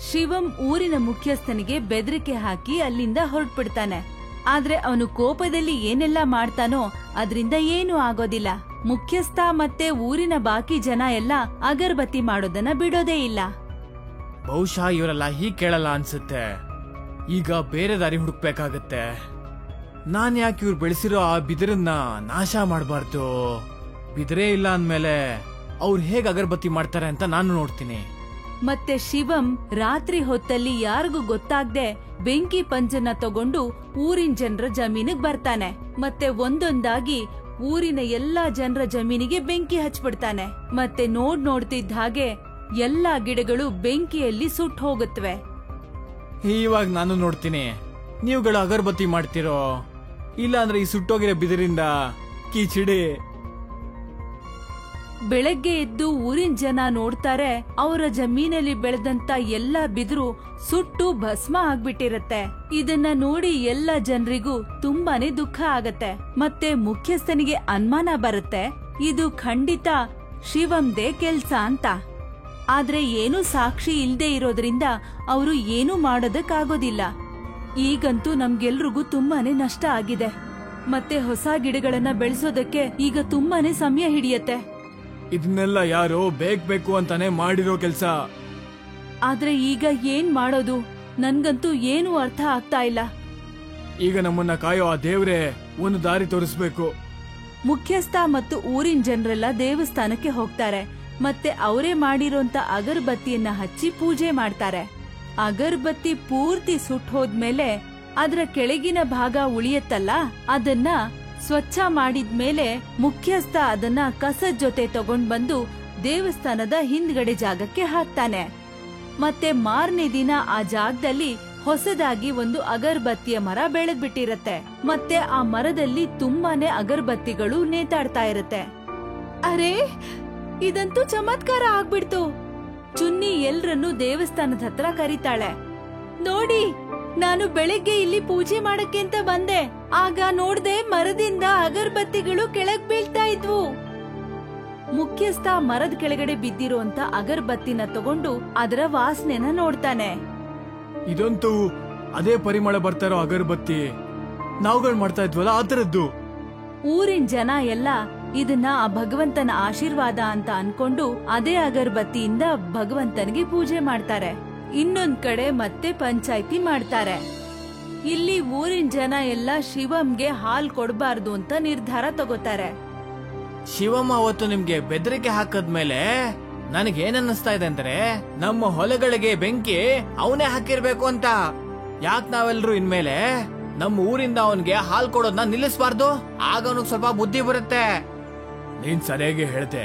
ಶಿವಂ ಊರಿನ ಮುಖ್ಯಸ್ಥನಿಗೆ ಬೆದರಿಕೆ ಹಾಕಿ ಅಲ್ಲಿಂದ ಹೊರಟ್ಬಿಡ್ತಾನೆ. ಆದ್ರೆ ಅವನು ಕೋಪದಲ್ಲಿ ಏನೆಲ್ಲ ಮಾಡ್ತಾನೋ ಅದ್ರಿಂದ ಏನೂ ಆಗೋದಿಲ್ಲ. ಮುಖ್ಯಸ್ಥ ಮತ್ತೆ ಊರಿನ ಬಾಕಿ ಜನ ಎಲ್ಲ ಅಗರಬತ್ತಿ ಮಾಡೋದನ್ನ ಬಿಡೋದೇ ಇಲ್ಲ. ಬಹುಶಃ ಇವರೆಲ್ಲ ಹೀಗ್ ಕೇಳಲ್ಲ ಅನ್ಸುತ್ತೆ. ಈಗ ಬೇರೆ ದಾರಿ ಹುಡುಕ್ಬೇಕಾಗತ್ತೆ. ನಾನ್ ಯಾಕೆ ಇವ್ರು ಬೆಳೆಸಿರೋ ಆ ಬಿದಿರನ್ನ ನಾಶ ಮಾಡಬಾರ್ದು? ಬಿದಿರೇ ಇಲ್ಲ ಅಂದ್ಮೇಲೆ ಅವ್ರು ಹೇಗ್ ಅಗರಬತ್ತಿ ಮಾಡ್ತಾರೆ ಅಂತ ನಾನು ನೋಡ್ತೀನಿ. ಮತ್ತೆ ಶಿವಂ ರಾತ್ರಿ ಹೊತ್ತಲ್ಲಿ ಯಾರಿಗೂ ಗೊತ್ತಾಗ್ದೆ ಬೆಂಕಿ ಪಂಜನ್ನ ತಗೊಂಡು ಊರಿನ ಜನರ ಜಮೀನಿಗೆ ಬರ್ತಾನೆ. ಮತ್ತೆ ಒಂದೊಂದಾಗಿ ಊರಿನ ಎಲ್ಲಾ ಜನರ ಜಮೀನಿಗೆ ಬೆಂಕಿ ಹಚ್ಬಿಡ್ತಾನೆ. ಮತ್ತೆ ನೋಡ್ತಿದ್ದ ಹಾಗೆ ಎಲ್ಲಾ ಗಿಡಗಳು ಬೆಂಕಿಯಲ್ಲಿ ಸುಟ್ಟು ಹೋಗುತ್ತವೆ. ಇವಾಗ ನಾನು ನೋಡ್ತೀನಿ ನೀವುಗಳು ಅಗರಬತ್ತಿ ಮಾಡ್ತಿರೋ, ಇಲ್ಲ ಅಂದ್ರೆ ಈ ಸುಟ್ಟೋಗಿರೋ ಬಿದಿರಿಂದ ಕಿಚಿಡಿ. ಬೆಳಗ್ಗೆ ಎದ್ದು ಊರಿನ ಜನ ನೋಡ್ತಾರೆ, ಅವರ ಜಮೀನಲ್ಲಿ ಬೆಳೆದಂತ ಎಲ್ಲಾ ಬಿದಿರು ಸುಟ್ಟು ಭಸ್ಮ ಆಗ್ಬಿಟ್ಟಿರತ್ತೆ. ಇದನ್ನ ನೋಡಿ ಎಲ್ಲ ಜನರಿಗೂ ತುಂಬಾನೇ ದುಃಖ ಆಗತ್ತೆ. ಮತ್ತೆ ಮುಖ್ಯಸ್ಥನಿಗೆ ಅನುಮಾನ ಬರುತ್ತೆ, ಇದು ಖಂಡಿತ ಶಿವಂದೇ ಕೆಲ್ಸ ಅಂತ. ಆದ್ರೆ ಏನೂ ಸಾಕ್ಷಿ ಇಲ್ದೇ ಇರೋದ್ರಿಂದ ಅವರು ಏನೂ ಮಾಡೋದಕ್ಕಾಗೋದಿಲ್ಲ. ಈಗಂತೂ ನಮ್ಗೆಲ್ರಿಗೂ ತುಂಬಾನೇ ನಷ್ಟ ಆಗಿದೆ. ಮತ್ತೆ ಹೊಸ ಗಿಡಗಳನ್ನ ಬೆಳೆಸೋದಕ್ಕೆ ಈಗ ತುಂಬಾನೇ ಸಮಯ ಹಿಡಿಯತ್ತೆ. ಇದನ್ನೆಲ್ಲ ಯಾರೋ ಬೇಕು ಅಂತಾನೆ ಮಾಡಿರೋ ಕೆಲ್ಸ. ಆದ್ರೆ ಈಗ ಏನ್ ಮಾಡೋದು? ನನ್ಗಂತೂ ಏನೂ ಅರ್ಥ ಆಗ್ತಾ ಇಲ್ಲ. ಈಗ ನಮ್ಮನ್ನ ಕಾಯೋ ಆ ದೇವ್ರೆ ಒಂದು ದಾರಿ ತೋರಿಸ್ಬೇಕು. ಮುಖ್ಯಸ್ಥ ಮತ್ತು ಊರಿನ ಜನರೆಲ್ಲ ದೇವಸ್ಥಾನಕ್ಕೆ ಹೋಗ್ತಾರೆ. ಮತ್ತೆ ಅವರೇ ಮಾಡಿರೋಂತ ಅಗರಬತ್ತಿಯನ್ನ ಹಚ್ಚಿ ಪೂಜೆ ಮಾಡ್ತಾರೆ. ಅಗರಬತ್ತಿ ಪೂರ್ತಿ ಸುಟ್ಟು ಹೋದ್ಮೇಲೆ ಅದರ ಕೆಳಗಿನ ಭಾಗ ಉಳಿಯತ್ತಲ್ಲ, ಅದನ್ನ ಸ್ವಚ್ಛ ಮಾಡಿದ್ಮೇಲೆ ಮುಖ್ಯಸ್ಥ ಅದನ್ನ ಕಸದ ಜೊತೆ ತಗೊಂಡ್ ಬಂದು ದೇವಸ್ಥಾನದ ಹಿಂದ್ಗಡೆ ಜಾಗಕ್ಕೆ ಹಾಕ್ತಾನೆ. ಮತ್ತೆ ಮಾರನೇ ದಿನ ಆ ಜಾಗದಲ್ಲಿ ಹೊಸದಾಗಿ ಒಂದು ಅಗರಬತ್ತಿಯ ಮರ ಬೆಳೆದ್ಬಿಟ್ಟಿರತ್ತೆ. ಮತ್ತೆ ಆ ಮರದಲ್ಲಿ ತುಂಬಾನೇ ಅಗರಬತ್ತಿಗಳು ನೇತಾಡ್ತಾ ಇರತ್ತೆ. ಅರೆ, ಇದಂತೂ ಚಮತ್ಕಾರ ಆಗ್ಬಿಡ್ತು. ಚುನ್ನಿ ಎಲ್ರನ್ನೂ ದೇವಸ್ಥಾನದ ಹತ್ರ ಕರೀತಾಳೆ. ನೋಡಿ, ನಾನು ಬೆಳಗ್ಗೆ ಇಲ್ಲಿ ಪೂಜೆ ಮಾಡಕ್ಕೆ ಅಂತ ಬಂದೆ. ಆಗ ನೋಡ್ದೆ ಮರದಿಂದ ಅಗರಬತ್ತಿಗಳು ಕೆಳಗ್ ಬೀಳ್ತಾ ಇದ್ವು. ಮುಖ್ಯಸ್ಥ ಮರದ ಕೆಳಗಡೆ ಬಿದ್ದಿರುವಂತ ಅಗರಬತ್ತಿನ ತಗೊಂಡು ಅದರ ವಾಸನೆನ ನೋಡ್ತಾನೆ. ಇದಂತೂ ಅದೇ ಪರಿಮಳ ಬರ್ತಾ ಇರೋ ಅಗರಬತ್ತಿ ನಾವುಗಳು ಮಾಡ್ತಾ ಇದ್ವಲ್ಲ ಆ ತರದ್ದು. ಊರಿನ ಜನ ಎಲ್ಲ ಇದನ್ನ ಆ ಭಗವಂತನ ಆಶೀರ್ವಾದ ಅಂತ ಅನ್ಕೊಂಡು ಅದೇ ಅಗರಬತ್ತಿಯಿಂದ ಭಗವಂತನಿಗೆ ಪೂಜೆ ಮಾಡ್ತಾರೆ. ಇನ್ನೊಂದ್ ಕಡೆ ಮತ್ತೆ ಪಂಚಾಯ್ತಿ ಮಾಡ್ತಾರೆ. ಇಲ್ಲಿ ಊರಿನ ಜನ ಎಲ್ಲ ಶಿವಂಗೆ ಹಾಲ್ ಕೊಡಬಾರ್ದು ಅಂತ ನಿರ್ಧಾರ ತಗೋತಾರೆ. ಶಿವಮ್ಮ ಅವತ್ತು ನಿಮ್ಗೆ ಬೆದರಿಕೆ ಹಾಕದ್ಮೇಲೆ ನನಗೇನನ್ನಿಸ್ತಾ ಇದೆ ಅಂದ್ರೆ ನಮ್ಮ ಹೊಲಗಳಿಗೆ ಬೆಂಕಿ ಅವನೇ ಹಾಕಿರ್ಬೇಕು ಅಂತ. ಯಾಕೆ ನಾವೆಲ್ಲರೂ ಇನ್ಮೇಲೆ ನಮ್ಮ ಊರಿಂದ ಅವನ್ಗೆ ಹಾಲ್ ಕೊಡೋದನ್ನ ನಿಲ್ಲಿಸಬಾರ್ದು? ಆಗ ಅವನಿಗೆ ಸ್ವಲ್ಪ ಬುದ್ಧಿ ಬರುತ್ತೆ. ನೀನ್ ಸರಿಯಾಗಿ ಹೇಳ್ದೆ.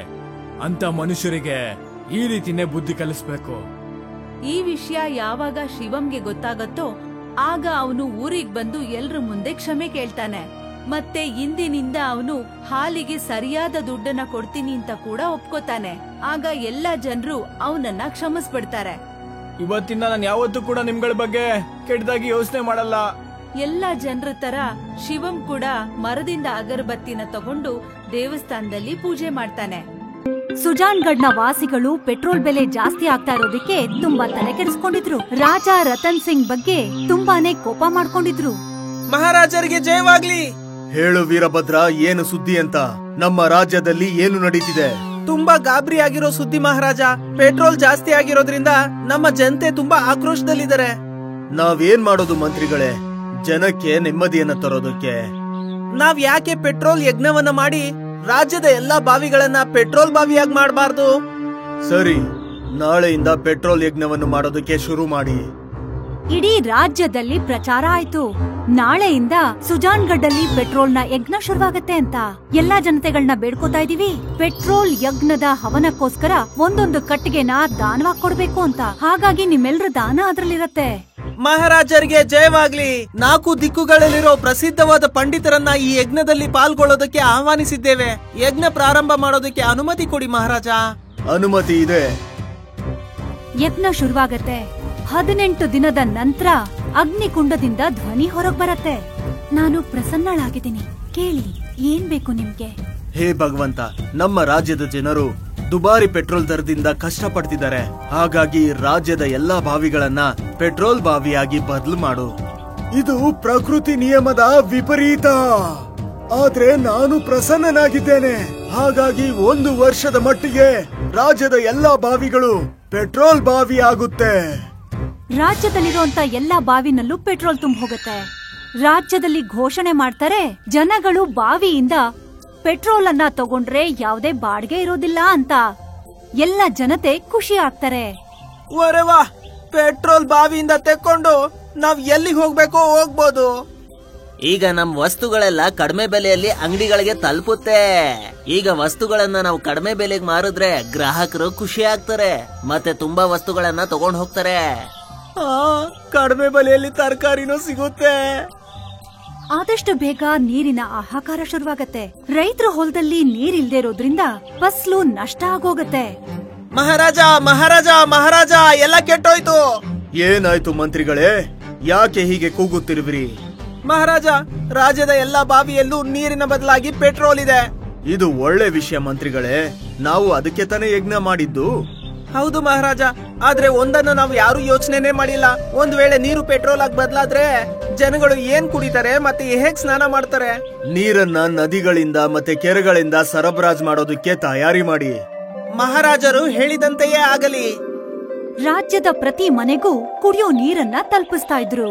ಅಂತ ಮನುಷ್ಯರಿಗೆ ಈ ರೀತಿನೇ ಬುದ್ಧಿ ಕಲಿಸ್ಬೇಕು. ಈ ವಿಷಯ ಯಾವಾಗ ಶಿವಂಗೆ ಗೊತ್ತಾಗತ್ತೋ ಆಗ ಅವನು ಊರಿಗೆ ಬಂದು ಎಲ್ರ ಮುಂದೆ ಕ್ಷಮೆ ಕೇಳ್ತಾನೆ. ಮತ್ತೆ ಇಂದಿನಿಂದ ಅವನು ಹಾಲಿಗೆ ಸರಿಯಾದ ದುಡ್ಡನ್ನ ಕೊಡ್ತೀನಿ ಅಂತ ಕೂಡ ಒಪ್ಕೋತಾನೆ. ಆಗ ಎಲ್ಲಾ ಜನರು ಅವನನ್ನ ಕ್ಷಮಿಸ್ಬಿಡ್ತಾರೆ. ಇವತ್ತಿಂದ ನಾನು ಯಾವತ್ತೂ ಕೂಡ ನಿಮ್ಗಳ ಬಗ್ಗೆ ಕೆಟ್ಟದಾಗಿ ಯೋಚನೆ ಮಾಡಲ್ಲ. ಎಲ್ಲಾ ಜನರ ತರ ಶಿವಂ ಕೂಡ ಮರದಿಂದ ಅಗರಬತ್ತಿನ ತಗೊಂಡು ದೇವಸ್ಥಾನದಲ್ಲಿ ಪೂಜೆ ಮಾಡ್ತಾನೆ. ಸುಜಾನ್ಗಢ್ನ ವಾಸಿಗಳು ಪೆಟ್ರೋಲ್ ಬೆಲೆ ಜಾಸ್ತಿ ಆಗ್ತಾ ಇರೋದಕ್ಕೆ ತುಂಬಾ ತಲೆ ಕೆಡಿಸ್ಕೊಂಡಿದ್ರು. ರಾಜ ರತನ್ ಸಿಂಗ್ ಬಗ್ಗೆ ತುಂಬಾನೇ ಕೋಪ ಮಾಡ್ಕೊಂಡಿದ್ರು. ಮಹಾರಾಜರಿಗೆ ಜಯವಾಗ್ಲಿ. ಹೇಳು ವೀರಭದ್ರ, ಏನು ಸುದ್ದಿ ಅಂತ? ನಮ್ಮ ರಾಜ್ಯದಲ್ಲಿ ಏನು ನಡೀತಿದೆ? ತುಂಬಾ ಗಾಬರಿ ಆಗಿರೋ ಸುದ್ದಿ ಮಹಾರಾಜ. ಪೆಟ್ರೋಲ್ ಜಾಸ್ತಿ ಆಗಿರೋದ್ರಿಂದ ನಮ್ಮ ಜನತೆ ತುಂಬಾ ಆಕ್ರೋಶದಲ್ಲಿದ್ದಾರೆ. ನಾವೇನ್ ಮಾಡೋದು ಮಂತ್ರಿಗಳೇ, ಜನಕ್ಕೆ ನೆಮ್ಮದಿಯನ್ನ ತರೋದಕ್ಕೆ? ನಾವ್ ಯಾಕೆ ಪೆಟ್ರೋಲ್ ಯಜ್ಞವನ್ನ ಮಾಡಿ ರಾಜ್ಯದ ಎಲ್ಲಾ ಬಾವಿಗಳನ್ನ ಪೆಟ್ರೋಲ್ ಬಾವಿಯಾಗಿ ಮಾಡಬಾರ್ದು? ಸರಿ, ನಾಳೆಯಿಂದ ಪೆಟ್ರೋಲ್ ಯಜ್ಞವನ್ನು ಮಾಡೋದಕ್ಕೆ ಶುರು ಮಾಡಿ. ಇಡೀ ರಾಜ್ಯದಲ್ಲಿ ಪ್ರಚಾರ ಆಯ್ತು. ನಾಳೆಯಿಂದ ಸುಜಾನ್ಗಢಲ್ಲಿ ಪೆಟ್ರೋಲ್ನ ಯಜ್ಞ ಶುರುವಾಗತ್ತೆ ಅಂತ. ಎಲ್ಲಾ ಜನತೆಗಳನ್ನ ಬೇಡ್ಕೋತಾ ಇದೀವಿ, ಪೆಟ್ರೋಲ್ ಯಜ್ಞದ ಹವನಕ್ಕೋಸ್ಕರ ಒಂದೊಂದು ಕಟ್ಟಿಗೆನ ದಾನವಾಗಿ ಕೊಡ್ಬೇಕು ಅಂತ. ಹಾಗಾಗಿ ನಿಮ್ಮೆಲ್ರ ದಾನ ಅದ್ರಲ್ಲಿರತ್ತೆ. ಮಹಾರಾಜರಿಗೆ ಜಯವಾಗ್ಲಿ. 4 ದಿಕ್ಕುಗಳಲ್ಲಿರೋ ಪ್ರಸಿದ್ಧವಾದ ಪಂಡಿತರನ್ನ ಈ ಯಜ್ಞದಲ್ಲಿ ಪಾಲ್ಗೊಳ್ಳೋದಕ್ಕೆ ಆಹ್ವಾನಿಸಿದ್ದೇವೆ. ಯಜ್ಞ ಪ್ರಾರಂಭ ಮಾಡೋದಕ್ಕೆ ಅನುಮತಿ ಕೊಡಿ ಮಹಾರಾಜ. ಅನುಮತಿ ಇದೆ. ಯಜ್ಞ ಶುರುವಾಗತ್ತೆ. 18 ದಿನದ ನಂತರ ಅಗ್ನಿಕುಂಡದಿಂದ ಧ್ವನಿ ಹೊರಗ್ ಬರತ್ತೆ. ನಾನು ಪ್ರಸನ್ನಳಾಗಿದ್ದೀನಿ, ಕೇಳಿ, ಏನ್ ಬೇಕು ನಿಮ್ಗೆ? ಹೇ ಭಗವಂತ, ನಮ್ಮ ರಾಜ್ಯದ ಜನರು ದುಬಾರಿ ಪೆಟ್ರೋಲ್ ದರದಿಂದ ಕಷ್ಟ ಪಡ್ತಿದ್ದಾರೆ. ಹಾಗಾಗಿ ರಾಜ್ಯದ ಎಲ್ಲಾ ಬಾವಿಗಳನ್ನ ಪೆಟ್ರೋಲ್ ಬಾವಿಯಾಗಿ ಬದಲು ಮಾಡು. ಇದು ಪ್ರಕೃತಿ ನಿಯಮದ ವಿಪರೀತ. ಆದ್ರೆ ನಾನು ಪ್ರಸನ್ನನಾಗಿದ್ದೇನೆ. ಹಾಗಾಗಿ 1 ವರ್ಷದ ಮಟ್ಟಿಗೆ ರಾಜ್ಯದ ಎಲ್ಲಾ ಬಾವಿಗಳು ಪೆಟ್ರೋಲ್ ಬಾವಿ ಆಗುತ್ತೆ. ರಾಜ್ಯದಲ್ಲಿರುವಂತ ಎಲ್ಲಾ ಬಾವಿನಲ್ಲೂ ಪೆಟ್ರೋಲ್ ತುಂಬ ಹೋಗುತ್ತೆ. ರಾಜ್ಯದಲ್ಲಿ ಘೋಷಣೆ ಮಾಡ್ತಾರೆ, ಜನಗಳು ಬಾವಿಯಿಂದ ಪೆಟ್ರೋಲ್ ಅನ್ನ ತಗೊಂಡ್ರೆ ಯಾವುದೇ ಬಾಡಿಗೆ ಇರೋದಿಲ್ಲ ಅಂತ. ಎಲ್ಲ ಜನತೆ ಖುಷಿ ಆಗ್ತಾರೆ. ವರೆವಾ, ಪೆಟ್ರೋಲ್ ಬಾವಿಯಿಂದ ತೆಕ್ಕೊಂಡು ನಾವ್ ಎಲ್ಲಿಗೆ ಹೋಗ್ಬೇಕೋ ಹೋಗ್ಬೋದು. ಈಗ ನಮ್ ವಸ್ತುಗಳೆಲ್ಲ ಕಡಿಮೆ ಬೆಲೆಯಲ್ಲಿ ಅಂಗಡಿಗಳಿಗೆ ತಲುಪುತ್ತೆ. ಈಗ ವಸ್ತುಗಳನ್ನ ನಾವು ಕಡಿಮೆ ಬೆಲೆಗೆ ಮಾರಿದ್ರೆ ಗ್ರಾಹಕರು ಖುಷಿ ಆಗ್ತಾರೆ, ಮತ್ತೆ ತುಂಬಾ ವಸ್ತುಗಳನ್ನ ತಗೊಂಡ್ ಹೋಗ್ತಾರೆ. ಕಡಿಮೆ ಬೆಲೆಯಲ್ಲಿ ತರಕಾರಿನೂ ಸಿಗುತ್ತೆ. ಆದಷ್ಟು ಬೇಗ ನೀರಿನ ಹಾಹಾಕಾರ ಶುರುವಾಗತ್ತೆ. ರೈತರ ಹೊಲದಲ್ಲಿ ನೀರಿಲ್ದೇ ಇರೋದ್ರಿಂದ ಫಸಲು ನಷ್ಟ ಆಗೋಗತ್ತೆ. ಮಹಾರಾಜ ಮಹಾರಾಜ ಮಹಾರಾಜ, ಎಲ್ಲ ಕೆಟ್ಟೋಯ್ತು. ಏನಾಯ್ತು ಮಂತ್ರಿಗಳೇ, ಯಾಕೆ ಹೀಗೆ ಕೂಗುತ್ತಿರುವಿರಿ? ಮಹಾರಾಜ, ರಾಜ್ಯದ ಎಲ್ಲಾ ಬಾವಿಯಲ್ಲೂ ನೀರಿನ ಬದಲಾಗಿ ಪೆಟ್ರೋಲ್ ಇದೆ. ಇದು ಒಳ್ಳೆ ವಿಷಯ ಮಂತ್ರಿಗಳೇ, ನಾವು ಅದಕ್ಕೆ ತಾನೇ ಯಜ್ಞ ಮಾಡಿದ್ದು. ಹೌದು ಮಹಾರಾಜ, ಆದ್ರೆ ಒಂದನ್ನು ನಾವು ಯಾರು ಯೋಚನೆನೇ ಮಾಡಿಲ್ಲ. ಒಂದ್ ವೇಳೆ ನೀರು ಪೆಟ್ರೋಲ್ ಆಗಿ ಬದಲಾದ್ರೆ ಜನಗಳು ಏನ್ ಕುಡಿತಾರೆ ಮತ್ತೆ ಹೇಗ್ ಸ್ನಾನ ಮಾಡ್ತಾರೆ? ನೀರನ್ನ ನದಿಗಳಿಂದ ಮತ್ತೆ ಕೆರೆಗಳಿಂದ ಸರಬರಾಜು ಮಾಡೋದಕ್ಕೆ ತಯಾರಿ ಮಾಡಿ. ಮಹಾರಾಜರು ಹೇಳಿದಂತೆಯೇ ಆಗಲಿ. ರಾಜ್ಯದ ಪ್ರತಿ ಮನೆಗೂ ಕುಡಿಯೋ ನೀರನ್ನ ತಲುಪಿಸ್ತಾ ಇದ್ರು.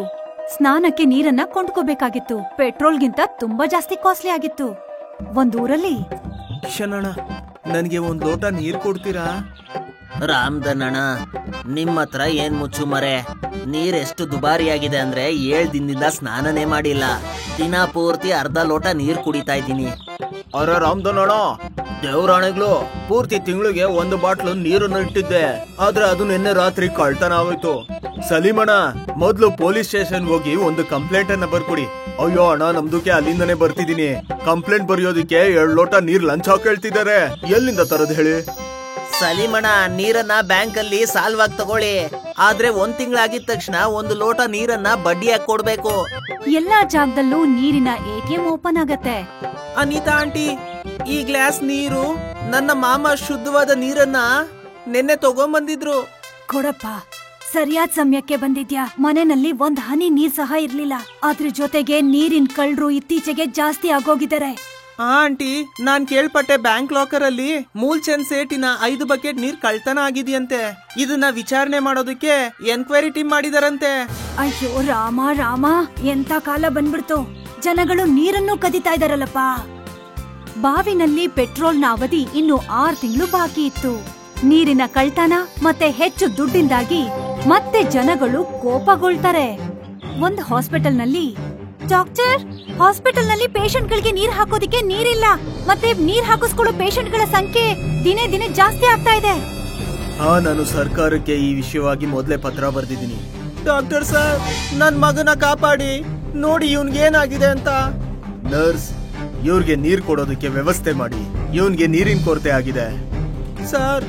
ಸ್ನಾನಕ್ಕೆ ನೀರನ್ನ ಕೊಂಡ್ಕೋಬೇಕಾಗಿತ್ತು. ಪೆಟ್ರೋಲ್ಗಿಂತ ತುಂಬಾ ಜಾಸ್ತಿ ಕಾಸ್ಟ್ಲಿ ಆಗಿತ್ತು. ಒಂದೂರಲ್ಲಿ, ಕ್ಷಣಣ, ನನ್ಗೆ 1 ಲೋಟ ನೀರ್ ಕೊಡ್ತೀರಾ? ರಾಮದನ್ನಣ್ಣ, ನಿಮ್ಮ ಹತ್ರ ಏನ್ ಮುಚ್ಚು ಮರೆ. ನೀರೆಷ್ಟು ದುಬಾರಿಯಾಗಿದೆ ಅಂದ್ರೆ 7 ದಿನದಿಂದ ಸ್ನಾನನೇ ಮಾಡಿಲ್ಲ. ದಿನ ಪೂರ್ತಿ ಅರ್ಧ ಲೋಟ ನೀರ್ ಕುಡಿತಾ ಇದ್ದೀನಿ. ಅರ ರಾಮದನಣ್ಣ, ದೇವರಾಣೆಗ್ಲು, ಪೂರ್ತಿ ತಿಂಗಳಿಗೆ 1 ಬಾಟ್ಲು ನೀರನ್ನು ಇಟ್ಟಿದ್ದೆ, ಆದ್ರೆ ಅದು ನಿನ್ನೆ ರಾತ್ರಿ ಕಳ್ತನ ಆಗೋಯ್ತು. ಸಲೀಮಣ್ಣ, ಮೊದ್ಲು ಪೊಲೀಸ್ ಸ್ಟೇಷನ್ ಹೋಗಿ ಒಂದು ಕಂಪ್ಲೇಂಟ್ ಅನ್ನ ಬರ್ಕೊಡಿ. ಅಯ್ಯೋ ಅಣ್ಣ, ನಮ್ದಕ್ಕೆ ಅಲ್ಲಿಂದನೇ ಬರ್ತಿದೀನಿ. ಕಂಪ್ಲೇಂಟ್ ಬರೆಯೋದಕ್ಕೆ 2 ಲೋಟ ನೀರ್ ಲಂಚ ಕೇಳ್ತಿದ್ದಾರೆ. ಎಲ್ಲಿಂದ ತರದ್ ಹೇಳಿ? ಸಲೀಮಣ್ಣ, ನೀರನ್ನ ಬ್ಯಾಂಕ್ ಅಲ್ಲಿ ಸಾಲವಾಗಿ ತಗೊಳ್ಳಿ. ಆದ್ರೆ 1 ತಿಂಗಳಾಗಿದ ತಕ್ಷಣ 1 ಲೋಟ ನೀರನ್ನ ಬಡ್ಡಿಯಾಗಿ ಕೊಡ್ಬೇಕು. ಎಲ್ಲಾ ಜಾಗದಲ್ಲೂ ನೀರಿನ ATM ಓಪನ್ ಆಗತ್ತೆ. ಅನಿತಾ ಆಂಟಿ, ಈ ಗ್ಲಾಸ್ ನೀರು ನನ್ನ ಮಾಮ ಶುದ್ಧವಾದ ನೀರನ್ನ ನಿನ್ನೆ ತಗೊಂಡ್ಬಂದಿದ್ರು. ಕೊಡಪ್ಪ, ಸರಿಯಾದ ಸಮಯಕ್ಕೆ ಬಂದಿದ್ಯಾ. ಮನೆಯಲ್ಲಿ 1 ಹನಿ ನೀರ್ ಸಹ ಇರ್ಲಿಲ್ಲ. ಅದ್ರ ಜೊತೆಗೆ ನೀರಿನ ಕಳ್ಳರು ಇತ್ತೀಚೆಗೆ ಜಾಸ್ತಿ ಆಗೋಗಿದ್ದಾರೆ. ಆಂಟಿ, ನಾನ್ ಕೇಳ್ಪಟ್ಟೆ ಬ್ಯಾಂಕ್ ಲಾಕರ್ ಅಲ್ಲಿ ಮೂಲ್ಚಂದ್ ಸೇಟಿನ 5 ಬಕೆಟ್ ನೀರ್ ಕಳ್ತನ ಆಗಿದೆಯಂತೆ. ಇದನ್ನ ವಿಚಾರಣೆ ಮಾಡೋದಕ್ಕೆ ಎನ್ಕ್ವೈರಿ ಟೀಮ್ ಮಾಡಿದಾರಂತೆ. ಅಯ್ಯೋ ರಾಮ ರಾಮ, ಎಂತ ಕಾಲ ಬಂದ್ಬಿಡ್ತು. ಜನಗಳು ನೀರನ್ನು ಕದಿತಾ ಇದಾರಲ್ಲಪ್ಪ. ಬಾವಿನಲ್ಲಿ ಪೆಟ್ರೋಲ್ನ ಅವಧಿ ಇನ್ನು 6 ತಿಂಗಳು ಬಾಕಿ ಇತ್ತು. ನೀರಿನ ಕಳ್ತನ ಮತ್ತೆ ಹೆಚ್ಚು ದುಡ್ಡಿಂದಾಗಿ ಮತ್ತೆ ಜನಗಳು ಕೋಪಗೊಳ್ತಾರೆ. ಒಂದು ಹಾಸ್ಪಿಟಲ್ನಲ್ಲಿ, ಡಾಕ್ಟರ್, ಹಾಸ್ಪಿಟಲ್ನಲ್ಲಿ ಪೇಷಂಟ್ಗಳಿಗೆ ನೀರ್ ಹಾಕೋದಿಕ್ಕೆ ನೀರಿಲ್ಲ, ಮತ್ತೆ ನೀರ್ ಹಾಕಿಸ್ಕೊಳ್ಳೋ ಪೇಷಂಟ್ಗಳ ಸಂಖ್ಯೆ ದಿನೇ ದಿನೇ ಜಾಸ್ತಿ ಆಗ್ತಾ ಇದೆ. ನಾನು ಸರ್ಕಾರಕ್ಕೆ ಈ ವಿಷಯವಾಗಿ ಮೊದಲೇ ಪತ್ರ ಬರೆದಿದ್ದೀನಿ. ಡಾಕ್ಟರ್ ಸರ್, ನನ್ ಮಗನ ಕಾಪಾಡಿ, ನೋಡಿ ಇವನ್ಗೇನಾಗಿದೆ ಅಂತ. ನರ್ಸ್, ಇವ್ರಿಗೆ ನೀರ್ ಕೊಡೋದಕ್ಕೆ ವ್ಯವಸ್ಥೆ ಮಾಡಿ, ಇವನ್ಗೆ ನೀರಿನ ಕೊರತೆ ಆಗಿದೆ. ಸರ್,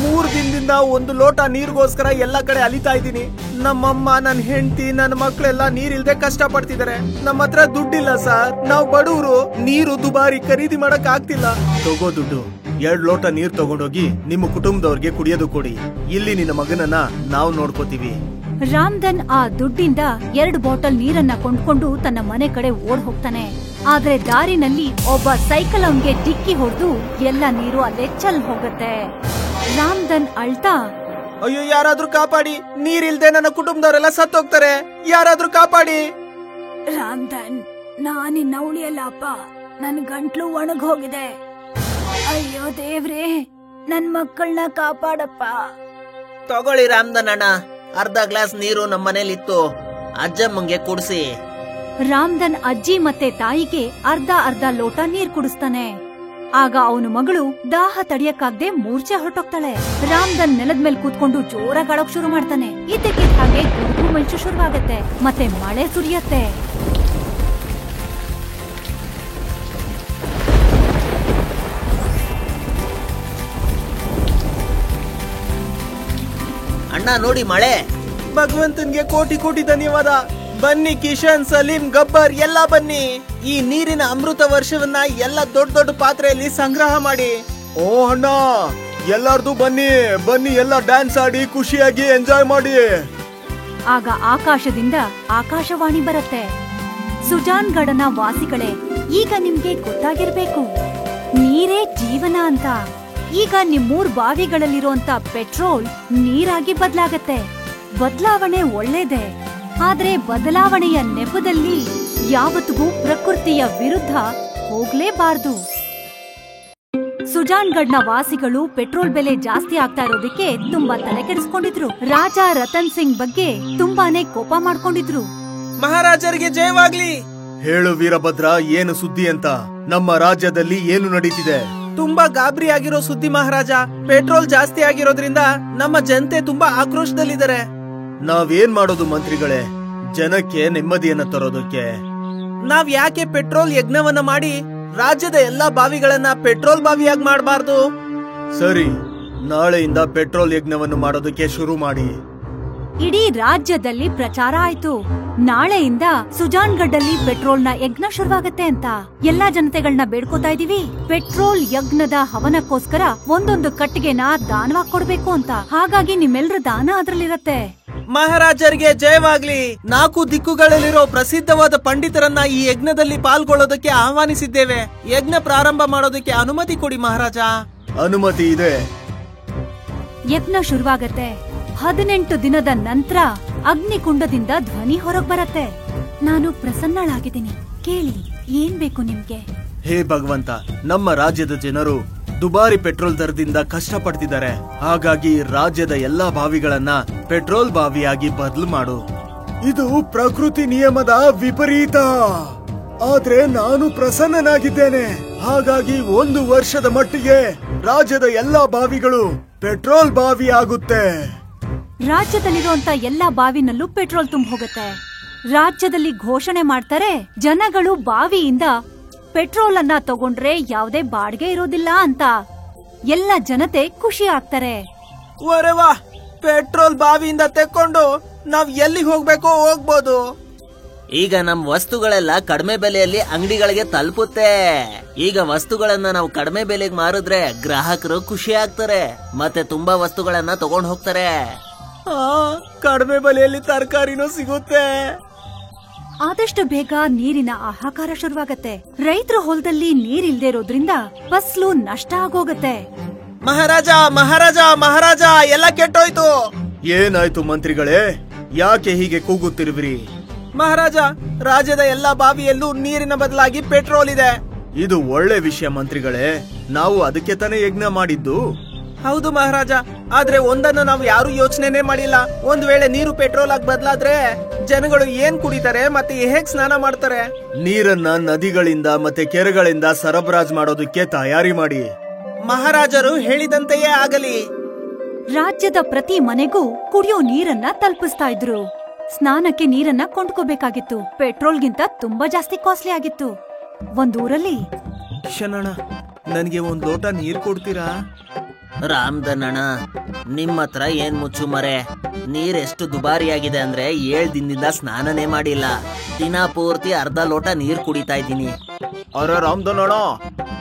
3 ದಿನದಿಂದ 1 ಲೋಟ ನೀರಿಗೋಸ್ಕರ ಎಲ್ಲ ಕಡೆ ಅಲಿತಾ ಇದ್ದೀನಿ. ನಮ್ಮಮ್ಮ, ನನ್ನ ಹೆಂಡತಿ, ನನ್ನ ಮಕ್ಕಳೆಲ್ಲ ನೀರಿಲ್ದೆ ಕಷ್ಟ ಪಡ್ತಿದ್ದಾರೆ. ನಮ್ಮ ಹತ್ರ ದುಡ್ಡಿಲ್ಲ ಸರ್, ನಾವು ಬಡವರು, ನೀರು ದುಬಾರಿ, ಖರೀದಿ ಮಾಡಕ್ ಆಗ್ತಿಲ್ಲ. ತಗೋ ದುಡ್ಡು, 2 ಲೋಟ ನೀರ್ ತಗೊಂಡೋಗಿ ನಿಮ್ಮ ಕುಟುಂಬದವ್ರಿಗೆ ಕುಡಿಯೋದು ಕೊಡಿ. ಇಲ್ಲಿ ನಿನ್ನ ಮಗನನ್ನ ನಾವು ನೋಡ್ಕೋತೀವಿ. ರಾಮ್ಧನ್ ಆ ದುಡ್ಡಿಂದ 2 ಬಾಟಲ್ ನೀರನ್ನ ಕೊಂಡ್ಕೊಂಡು ತನ್ನ ಮನೆ ಕಡೆ ಓಡ್ ಹೋಗ್ತಾನೆ. ಆದ್ರೆ ದಾರಿನಲ್ಲಿ ಒಬ್ಬ ಸೈಕಲ್ ಅವನ್ಗೆ ಡಿಕ್ಕಿ ಹೊಡೆದು ಎಲ್ಲ ನೀರು ಅಲ್ಲೇ ಚೆಲ್ ಹೋಗುತ್ತೆ. ರಾಮ್ಧನ್ ಅಳ್ತಾ, ಅಯ್ಯೋ ಯಾರಾದ್ರೂ ಕಾಪಾಡಿ, ನೀರಿಲ್ದೆ ನನ್ನ ಕುಟುಂಬದವರೆಲ್ಲ ಸತ್ತೋಗ್ತಾರೆ, ಯಾರಾದ್ರೂ ಕಾಪಾಡಿ. ರಾಮ್ಧನ್, ನಾನಿನ್ನ ಉಳಿಯಲ್ಲ ಅಪ್ಪ, ನನ್ ಗಂಟ್ಲು ಒಣಗ್ ಹೋಗಿದೆ. ಅಯ್ಯೋ ದೇವ್ರೇ, ನನ್ ಮಕ್ಕಳನ್ನ ಕಾಪಾಡಪ್ಪ. ತಗೊಳ್ಳಿ ರಾಮ್ಧನ್ ಅಣ್ಣ, ಅರ್ಧ ಗ್ಲಾಸ್ ನೀರು ನಮ್ಮ ಮನೇಲಿತ್ತು, ಅಜ್ಜಮ್ಮಂಗೆ ಕುಡಿಸಿ. ರಾಮ್ಧನ್ ಅಜ್ಜಿ ಮತ್ತೆ ತಾಯಿಗೆ ಅರ್ಧ ಲೋಟ ನೀರ್ ಕುಡಿಸ್ತಾನೆ. ಆಗ ಅವನ ಮಗಳು ದಾಹ ತಡಿಯಕ್ಕಾಗ್ದೆ ಮೂರ್ಛೆ ಹೊರಟೋಗ್ತಾಳೆ. ರಾಮ್ಧನ್ ನೆಲದ ಮೇಲೆ ಕೂತ್ಕೊಂಡು ಜೋರಾಗಿ ಅಳೋಕ್ ಶುರು ಮಾಡ್ತಾನೆ. ಇದಕ್ಕೆ ಹಾಗೆ ಗುಡುಗು ಮಿಂಚು ಶುರುವಾಗತ್ತೆ, ಮತ್ತೆ ಮಳೆ ಸುರಿಯತ್ತೆ. ಅಣ್ಣ ನೋಡಿ ಮಳೆ. ಭಗವಂತನ್ಗೆ ಕೋಟಿ ಕೋಟಿ ಧನ್ಯವಾದ. ಬನ್ನಿ ಕಿಶನ್, ಸಲೀಂ, ಗಬ್ಬರ್ ಎಲ್ಲ ಬನ್ನಿ. ಈ ನೀರಿನ ಅಮೃತ ವರ್ಷವನ್ನ ಎಲ್ಲ ದೊಡ್ಡ ದೊಡ್ಡ ಪಾತ್ರೆಯಲ್ಲಿ ಸಂಗ್ರಹ ಮಾಡಿ. ಓ ಅಣ್ಣ, ಎಲ್ಲಾರ್ದು ಬನ್ನಿ ಬನ್ನಿ, ಎಲ್ಲ ಡ್ಯಾನ್ಸ್ ಆಡಿ ಖುಷಿಯಾಗಿ ಎಂಜಾಯ್ ಮಾಡಿ. ಆಗ ಆಕಾಶದಿಂದ ಆಕಾಶವಾಣಿ ಬರುತ್ತೆ. ಸುಜಾನ್ಗಢನ ವಾಸಿಗಳೇ, ಈಗ ನಿಮ್ಗೆ ಗೊತ್ತಾಗಿರ್ಬೇಕು, ನೀರೇ ಜೀವನ ಅಂತ. ಈಗ ನಿಮ್ಮೂರ್ ಬಾವಿಗಳಲ್ಲಿರುವಂತ ಪೆಟ್ರೋಲ್ ನೀರಾಗಿ ಬದಲಾಗತ್ತೆ. ಬದಲಾವಣೆ ಒಳ್ಳೇದೇ, ಆದ್ರೆ ಬದಲಾವಣೆಯ ನೆಪದಲ್ಲಿ ಯಾವತ್ತಿಗೂ ಪ್ರಕೃತಿಯ ವಿರುದ್ಧ ಹೋಗ್ಲೇಬಾರ್ದು. ಸುಜಾನ್ಗಢ್ನ ವಾಸಿಗಳು ಪೆಟ್ರೋಲ್ ಬೆಲೆ ಜಾಸ್ತಿ ಆಗ್ತಾ ಇರೋದಕ್ಕೆ ತುಂಬಾ ತಲೆ ಕೆಡಿಸ್ಕೊಂಡಿದ್ರು. ರಾಜ ರತನ್ ಸಿಂಗ್ ಬಗ್ಗೆ ತುಂಬಾನೇ ಕೋಪ ಮಾಡ್ಕೊಂಡಿದ್ರು. ಮಹಾರಾಜರಿಗೆ ಜಯವಾಗ್ಲಿ. ಹೇಳು ವೀರಭದ್ರ, ಏನು ಸುದ್ದಿ ಅಂತ? ನಮ್ಮ ರಾಜ್ಯದಲ್ಲಿ ಏನು ನಡೀತಿದೆ? ತುಂಬಾ ಗಾಬರಿ ಆಗಿರೋ ಸುದ್ದಿ ಮಹಾರಾಜ. ಪೆಟ್ರೋಲ್ ಜಾಸ್ತಿ ಆಗಿರೋದ್ರಿಂದ ನಮ್ಮ ಜನತೆ ತುಂಬಾ ಆಕ್ರೋಶದಲ್ಲಿದ್ದಾರೆ. ನಾವೇನ್ ಮಾಡೋದು ಮಂತ್ರಿಗಳೇ, ಜನಕ್ಕೆ ನೆಮ್ಮದಿಯನ್ನ ತರೋದಕ್ಕೆ? ನಾವ್ ಯಾಕೆ ಪೆಟ್ರೋಲ್ ಯಜ್ಞವನ್ನ ಮಾಡಿ ರಾಜ್ಯದ ಎಲ್ಲಾ ಬಾವಿಗಳನ್ನ ಪೆಟ್ರೋಲ್ ಬಾವಿಯಾಗಿ ಮಾಡಬಾರ್ದು? ಸರಿ, ನಾಳೆಯಿಂದ ಪೆಟ್ರೋಲ್ ಯಜ್ಞವನ್ನು ಮಾಡೋದಕ್ಕೆ ಶುರು ಮಾಡಿ. ಇಡೀ ರಾಜ್ಯದಲ್ಲಿ ಪ್ರಚಾರ ಆಯ್ತು. ನಾಳೆಯಿಂದ ಸುಜಾನ್ಗಢಲ್ಲಿ ಪೆಟ್ರೋಲ್ನ ಯಜ್ಞ ಶುರುವಾಗತ್ತೆ ಅಂತ. ಎಲ್ಲಾ ಜನತೆಗಳನ್ನ ಬೇಡ್ಕೋತಾ ಇದೀವಿ, ಪೆಟ್ರೋಲ್ ಯಜ್ಞದ ಹವನಕ್ಕೋಸ್ಕರ 1 ಕಟ್ಟಿಗೆನ ದಾನವಾಗಿ ಕೊಡ್ಬೇಕು ಅಂತ. ಹಾಗಾಗಿ ನಿಮ್ಮೆಲ್ಲರ ದಾನ ಅದ್ರಲ್ಲಿರತ್ತೆ. ಮಹಾರಾಜರಿಗೆ ಜಯವಾಗ್ಲಿ. 4 ದಿಕ್ಕುಗಳಲ್ಲಿರೋ ಪ್ರಸಿದ್ಧವಾದ ಪಂಡಿತರನ್ನ ಈ ಯಜ್ಞದಲ್ಲಿ ಪಾಲ್ಗೊಳ್ಳೋದಕ್ಕೆ ಆಹ್ವಾನಿಸಿದ್ದೇವೆ. ಯಜ್ಞ ಪ್ರಾರಂಭ ಮಾಡೋದಕ್ಕೆ ಅನುಮತಿ ಕೊಡಿ ಮಹಾರಾಜ. ಅನುಮತಿ ಇದೆ. ಯಜ್ಞ ಶುರುವಾಗತ್ತೆ. 18 ದಿನದ ನಂತರ ಅಗ್ನಿಕುಂಡದಿಂದ ಧ್ವನಿ ಹೊರಗ್ ಬರತ್ತೆ. ನಾನು ಪ್ರಸನ್ನಳಾಗಿದ್ದೀನಿ, ಕೇಳಿ, ಏನ್ ಬೇಕು ನಿಮ್ಗೆ? ಹೇ ಭಗವಂತ, ನಮ್ಮ ರಾಜ್ಯದ ಜನರು ದುಬಾರಿ ಪೆಟ್ರೋಲ್ ದರದಿಂದ ಕಷ್ಟ ಪಡ್ತಿದ್ದಾರೆ. ಹಾಗಾಗಿ ರಾಜ್ಯದ ಎಲ್ಲಾ ಬಾವಿಗಳನ್ನ ಪೆಟ್ರೋಲ್ ಬಾವಿಯಾಗಿ ಬದಲು ಮಾಡು. ಇದು ಪ್ರಕೃತಿ ನಿಯಮದ ವಿಪರೀತ, ಆದ್ರೆ ನಾನು ಪ್ರಸನ್ನನಾಗಿದ್ದೇನೆ. ಹಾಗಾಗಿ 1 ವರ್ಷದ ಮಟ್ಟಿಗೆ ರಾಜ್ಯದ ಎಲ್ಲಾ ಬಾವಿಗಳು ಪೆಟ್ರೋಲ್ ಬಾವಿ ಆಗುತ್ತೆ. ರಾಜ್ಯದಲ್ಲಿರುವಂತ ಎಲ್ಲಾ ಬಾವಿನಲ್ಲೂ ಪೆಟ್ರೋಲ್ ತುಂಬ ಹೋಗುತ್ತೆ. ರಾಜ್ಯದಲ್ಲಿ ಘೋಷಣೆ ಮಾಡ್ತಾರೆ, ಜನಗಳು ಬಾವಿಯಿಂದ ಪೆಟ್ರೋಲ್ ಅನ್ನ ತಗೊಂಡ್ರೆ ಯಾವುದೇ ಬಾಡಿಗೆ ಇರೋದಿಲ್ಲ ಅಂತ. ಎಲ್ಲ ಜನತೆ ಖುಷಿ ಆಗ್ತಾರೆ. ವರೆವಾ, ಪೆಟ್ರೋಲ್ ಬಾವಿಯಿಂದ ತೆಕ್ಕೊಂಡು ನಾವ್ ಎಲ್ಲಿ ಹೋಗ್ಬೇಕೋ ಹೋಗ್ಬೋದು. ಈಗ ನಮ್ ವಸ್ತುಗಳೆಲ್ಲ ಕಡಿಮೆ ಬೆಲೆಯಲ್ಲಿ ಅಂಗಡಿಗಳಿಗೆ ತಲುಪುತ್ತೆ. ಈಗ ವಸ್ತುಗಳನ್ನ ನಾವು ಕಡಿಮೆ ಬೆಲೆಗೆ ಮಾರಿದ್ರೆ ಗ್ರಾಹಕರು ಖುಷಿ ಆಗ್ತಾರೆ, ಮತ್ತೆ ತುಂಬಾ ವಸ್ತುಗಳನ್ನ ತಗೊಂಡ್ ಹೋಗ್ತಾರೆ. ಕಡಿಮೆ ಬೆಲೆಯಲ್ಲಿ ತರಕಾರಿನೂ ಸಿಗುತ್ತೆ. ಆದಷ್ಟು ಬೇಗ ನೀರಿನ ಹಾಹಾಕಾರ ಶುರುವಾಗತ್ತೆ. ರೈತರ ಹೊಲದಲ್ಲಿ ನೀರಿಲ್ದೇ ಇರೋದ್ರಿಂದ ಫಸಲು ನಷ್ಟ ಆಗೋಗತ್ತೆ. ಮಹಾರಾಜ ಮಹಾರಾಜ ಮಹಾರಾಜ, ಎಲ್ಲ ಕೆಟ್ಟೋಯ್ತು. ಏನಾಯ್ತು ಮಂತ್ರಿಗಳೇ, ಯಾಕೆ ಹೀಗೆ ಕೂಗುತ್ತಿರುವಿರಿ? ಮಹಾರಾಜ, ರಾಜ್ಯದ ಎಲ್ಲಾ ಬಾವಿಯಲ್ಲೂ ನೀರಿನ ಬದಲಾಗಿ ಪೆಟ್ರೋಲ್ ಇದೆ. ಇದು ಒಳ್ಳೆ ವಿಷಯ ಮಂತ್ರಿಗಳೇ, ನಾವು ಅದಕ್ಕೆ ತಾನೇ ಯಜ್ಞ ಮಾಡಿದ್ದು. ಹೌದು ಮಹಾರಾಜ, ಆದ್ರೆ ಒಂದನ್ನು ನಾವು ಯಾರು ಯೋಚನೆನೇ ಮಾಡಿಲ್ಲ. ಒಂದ್ ವೇಳೆ ನೀರು ಪೆಟ್ರೋಲ್ ಆಗಿ ಬದಲಾದ್ರೆ ಜನಗಳು ಏನ್ ಕುಡಿತಾರೆ ಮತ್ತೆ ಹೇಗ್ ಸ್ನಾನ ಮಾಡ್ತಾರೆ? ನೀರನ್ನ ನದಿಗಳಿಂದ ಮತ್ತೆ ಕೆರೆಗಳಿಂದ ಸರಬರಾಜು ಮಾಡೋದಕ್ಕೆ ತಯಾರಿ ಮಾಡಿ. ಮಹಾರಾಜರು ಹೇಳಿದಂತೆಯೇ ಆಗಲಿ. ರಾಜ್ಯದ ಪ್ರತಿ ಮನೆಗೂ ಕುಡಿಯೋ ನೀರನ್ನ ತಲುಪಿಸ್ತಾ ಇದ್ರು. ಸ್ನಾನಕ್ಕೆ ನೀರನ್ನ ಕೊಂಡ್ಕೋಬೇಕಾಗಿತ್ತು. ಪೆಟ್ರೋಲ್ಗಿಂತ ತುಂಬಾ ಜಾಸ್ತಿ ಕಾಸ್ಟ್ಲಿ ಆಗಿತ್ತು. ಒಂದೂರಲ್ಲಿ ಕ್ಷಣಣ್ಣ, ನನಗೆ ಒಂದ್ ಲೋಟ ನೀರ್ ಕೊಡ್ತೀರಾ? ರಾಮಧನ್ ಅಣ್ಣ, ನಿಮ್ಮ ಹತ್ರ ಏನ್ ಮುಚ್ಚು ಮರೆ. ನೀರೆಷ್ಟು ದುಬಾರಿಯಾಗಿದೆ ಅಂದ್ರೆ 7 ದಿನದಿಂದ ಸ್ನಾನನೇ ಮಾಡಿಲ್ಲ. ದಿನ ಪೂರ್ತಿ ಅರ್ಧ ಲೋಟ ನೀರ್ ಕುಡಿತಾ ಇದ್ದೀನಿ. ಅರೆ ರಾಮಧನ್ ಅಣ್ಣ,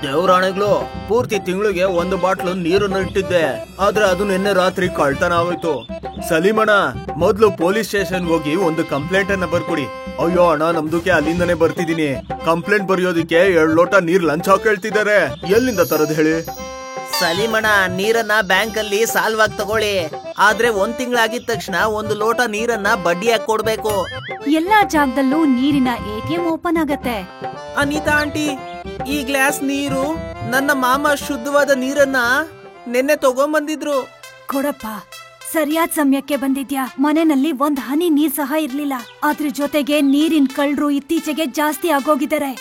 ದೇವ್ರಾಣೆಗ್ಲು ಪೂರ್ತಿ ತಿಂಗಳಿಗೆ 1 ಬಾಟ್ಲು ನೀರನ್ನು ಇಟ್ಟಿದ್ದೆ, ಆದ್ರೆ ಅದು ನಿನ್ನೆ ರಾತ್ರಿ ಕಳ್ತನ ಆಗೋಯ್ತು. ಸಲೀಮಣ್ಣ, ಮೊದ್ಲು ಪೊಲೀಸ್ ಸ್ಟೇಷನ್ ಹೋಗಿ ಒಂದು ಕಂಪ್ಲೇಂಟ್ ಅನ್ನ ಬರ್ಕೊಡಿ. ಅಯ್ಯೋ ಅಣ್ಣ, ನಮ್ದಕ್ಕೆ ಅಲ್ಲಿಂದನೇ ಬರ್ತಿದೀನಿ. ಕಂಪ್ಲೇಂಟ್ ಬರೆಯೋದಿಕ್ಕೆ 2 ಲೋಟ ನೀರ್ ಲಂಚ ಕೇಳ್ತಿದ್ದಾರೆ. ಎಲ್ಲಿಂದ ತರದ್ ಹೇಳಿ? ಸಲೀಮಣ್ಣ, ನೀರನ್ನ ಬ್ಯಾಂಕ್ ಅಲ್ಲಿ ಸಾಲವಾಗಿ ತಗೊಳ್ಳಿ. ಆದ್ರೆ 1 ತಿಂಗಳಾಗಿದ ತಕ್ಷಣ 1 ಲೋಟ ನೀರನ್ನ ಬಡ್ಡಿಯಾಗಿ ಕೊಡ್ಬೇಕು. ಎಲ್ಲಾ ಜಾಗದಲ್ಲೂ ನೀರಿನ ATM ಓಪನ್ ಆಗತ್ತೆ. ಅನಿತಾ ಆಂಟಿ, ಈ ಗ್ಲಾಸ್ ನೀರು ನನ್ನ ಮಾಮ ಶುದ್ಧವಾದ ನೀರನ್ನ ನಿನ್ನೆ ತಗೊಂಬಂದಿದ್ರು. ಕೊಡಪ್ಪ, ಸರಿಯಾದ ಸಮಯಕ್ಕೆ ಬಂದಿದ್ಯಾ. ಮನೆಯಲ್ಲಿ 1 ಹನಿ ನೀರ್ ಸಹ ಇರ್ಲಿಲ್ಲ. ಅದ್ರ ಜೊತೆಗೆ ನೀರಿನ ಕಳ್ಳರು ಇತ್ತೀಚೆಗೆ ಜಾಸ್ತಿ ಆಗೋಗಿದ್ದಾರೆ.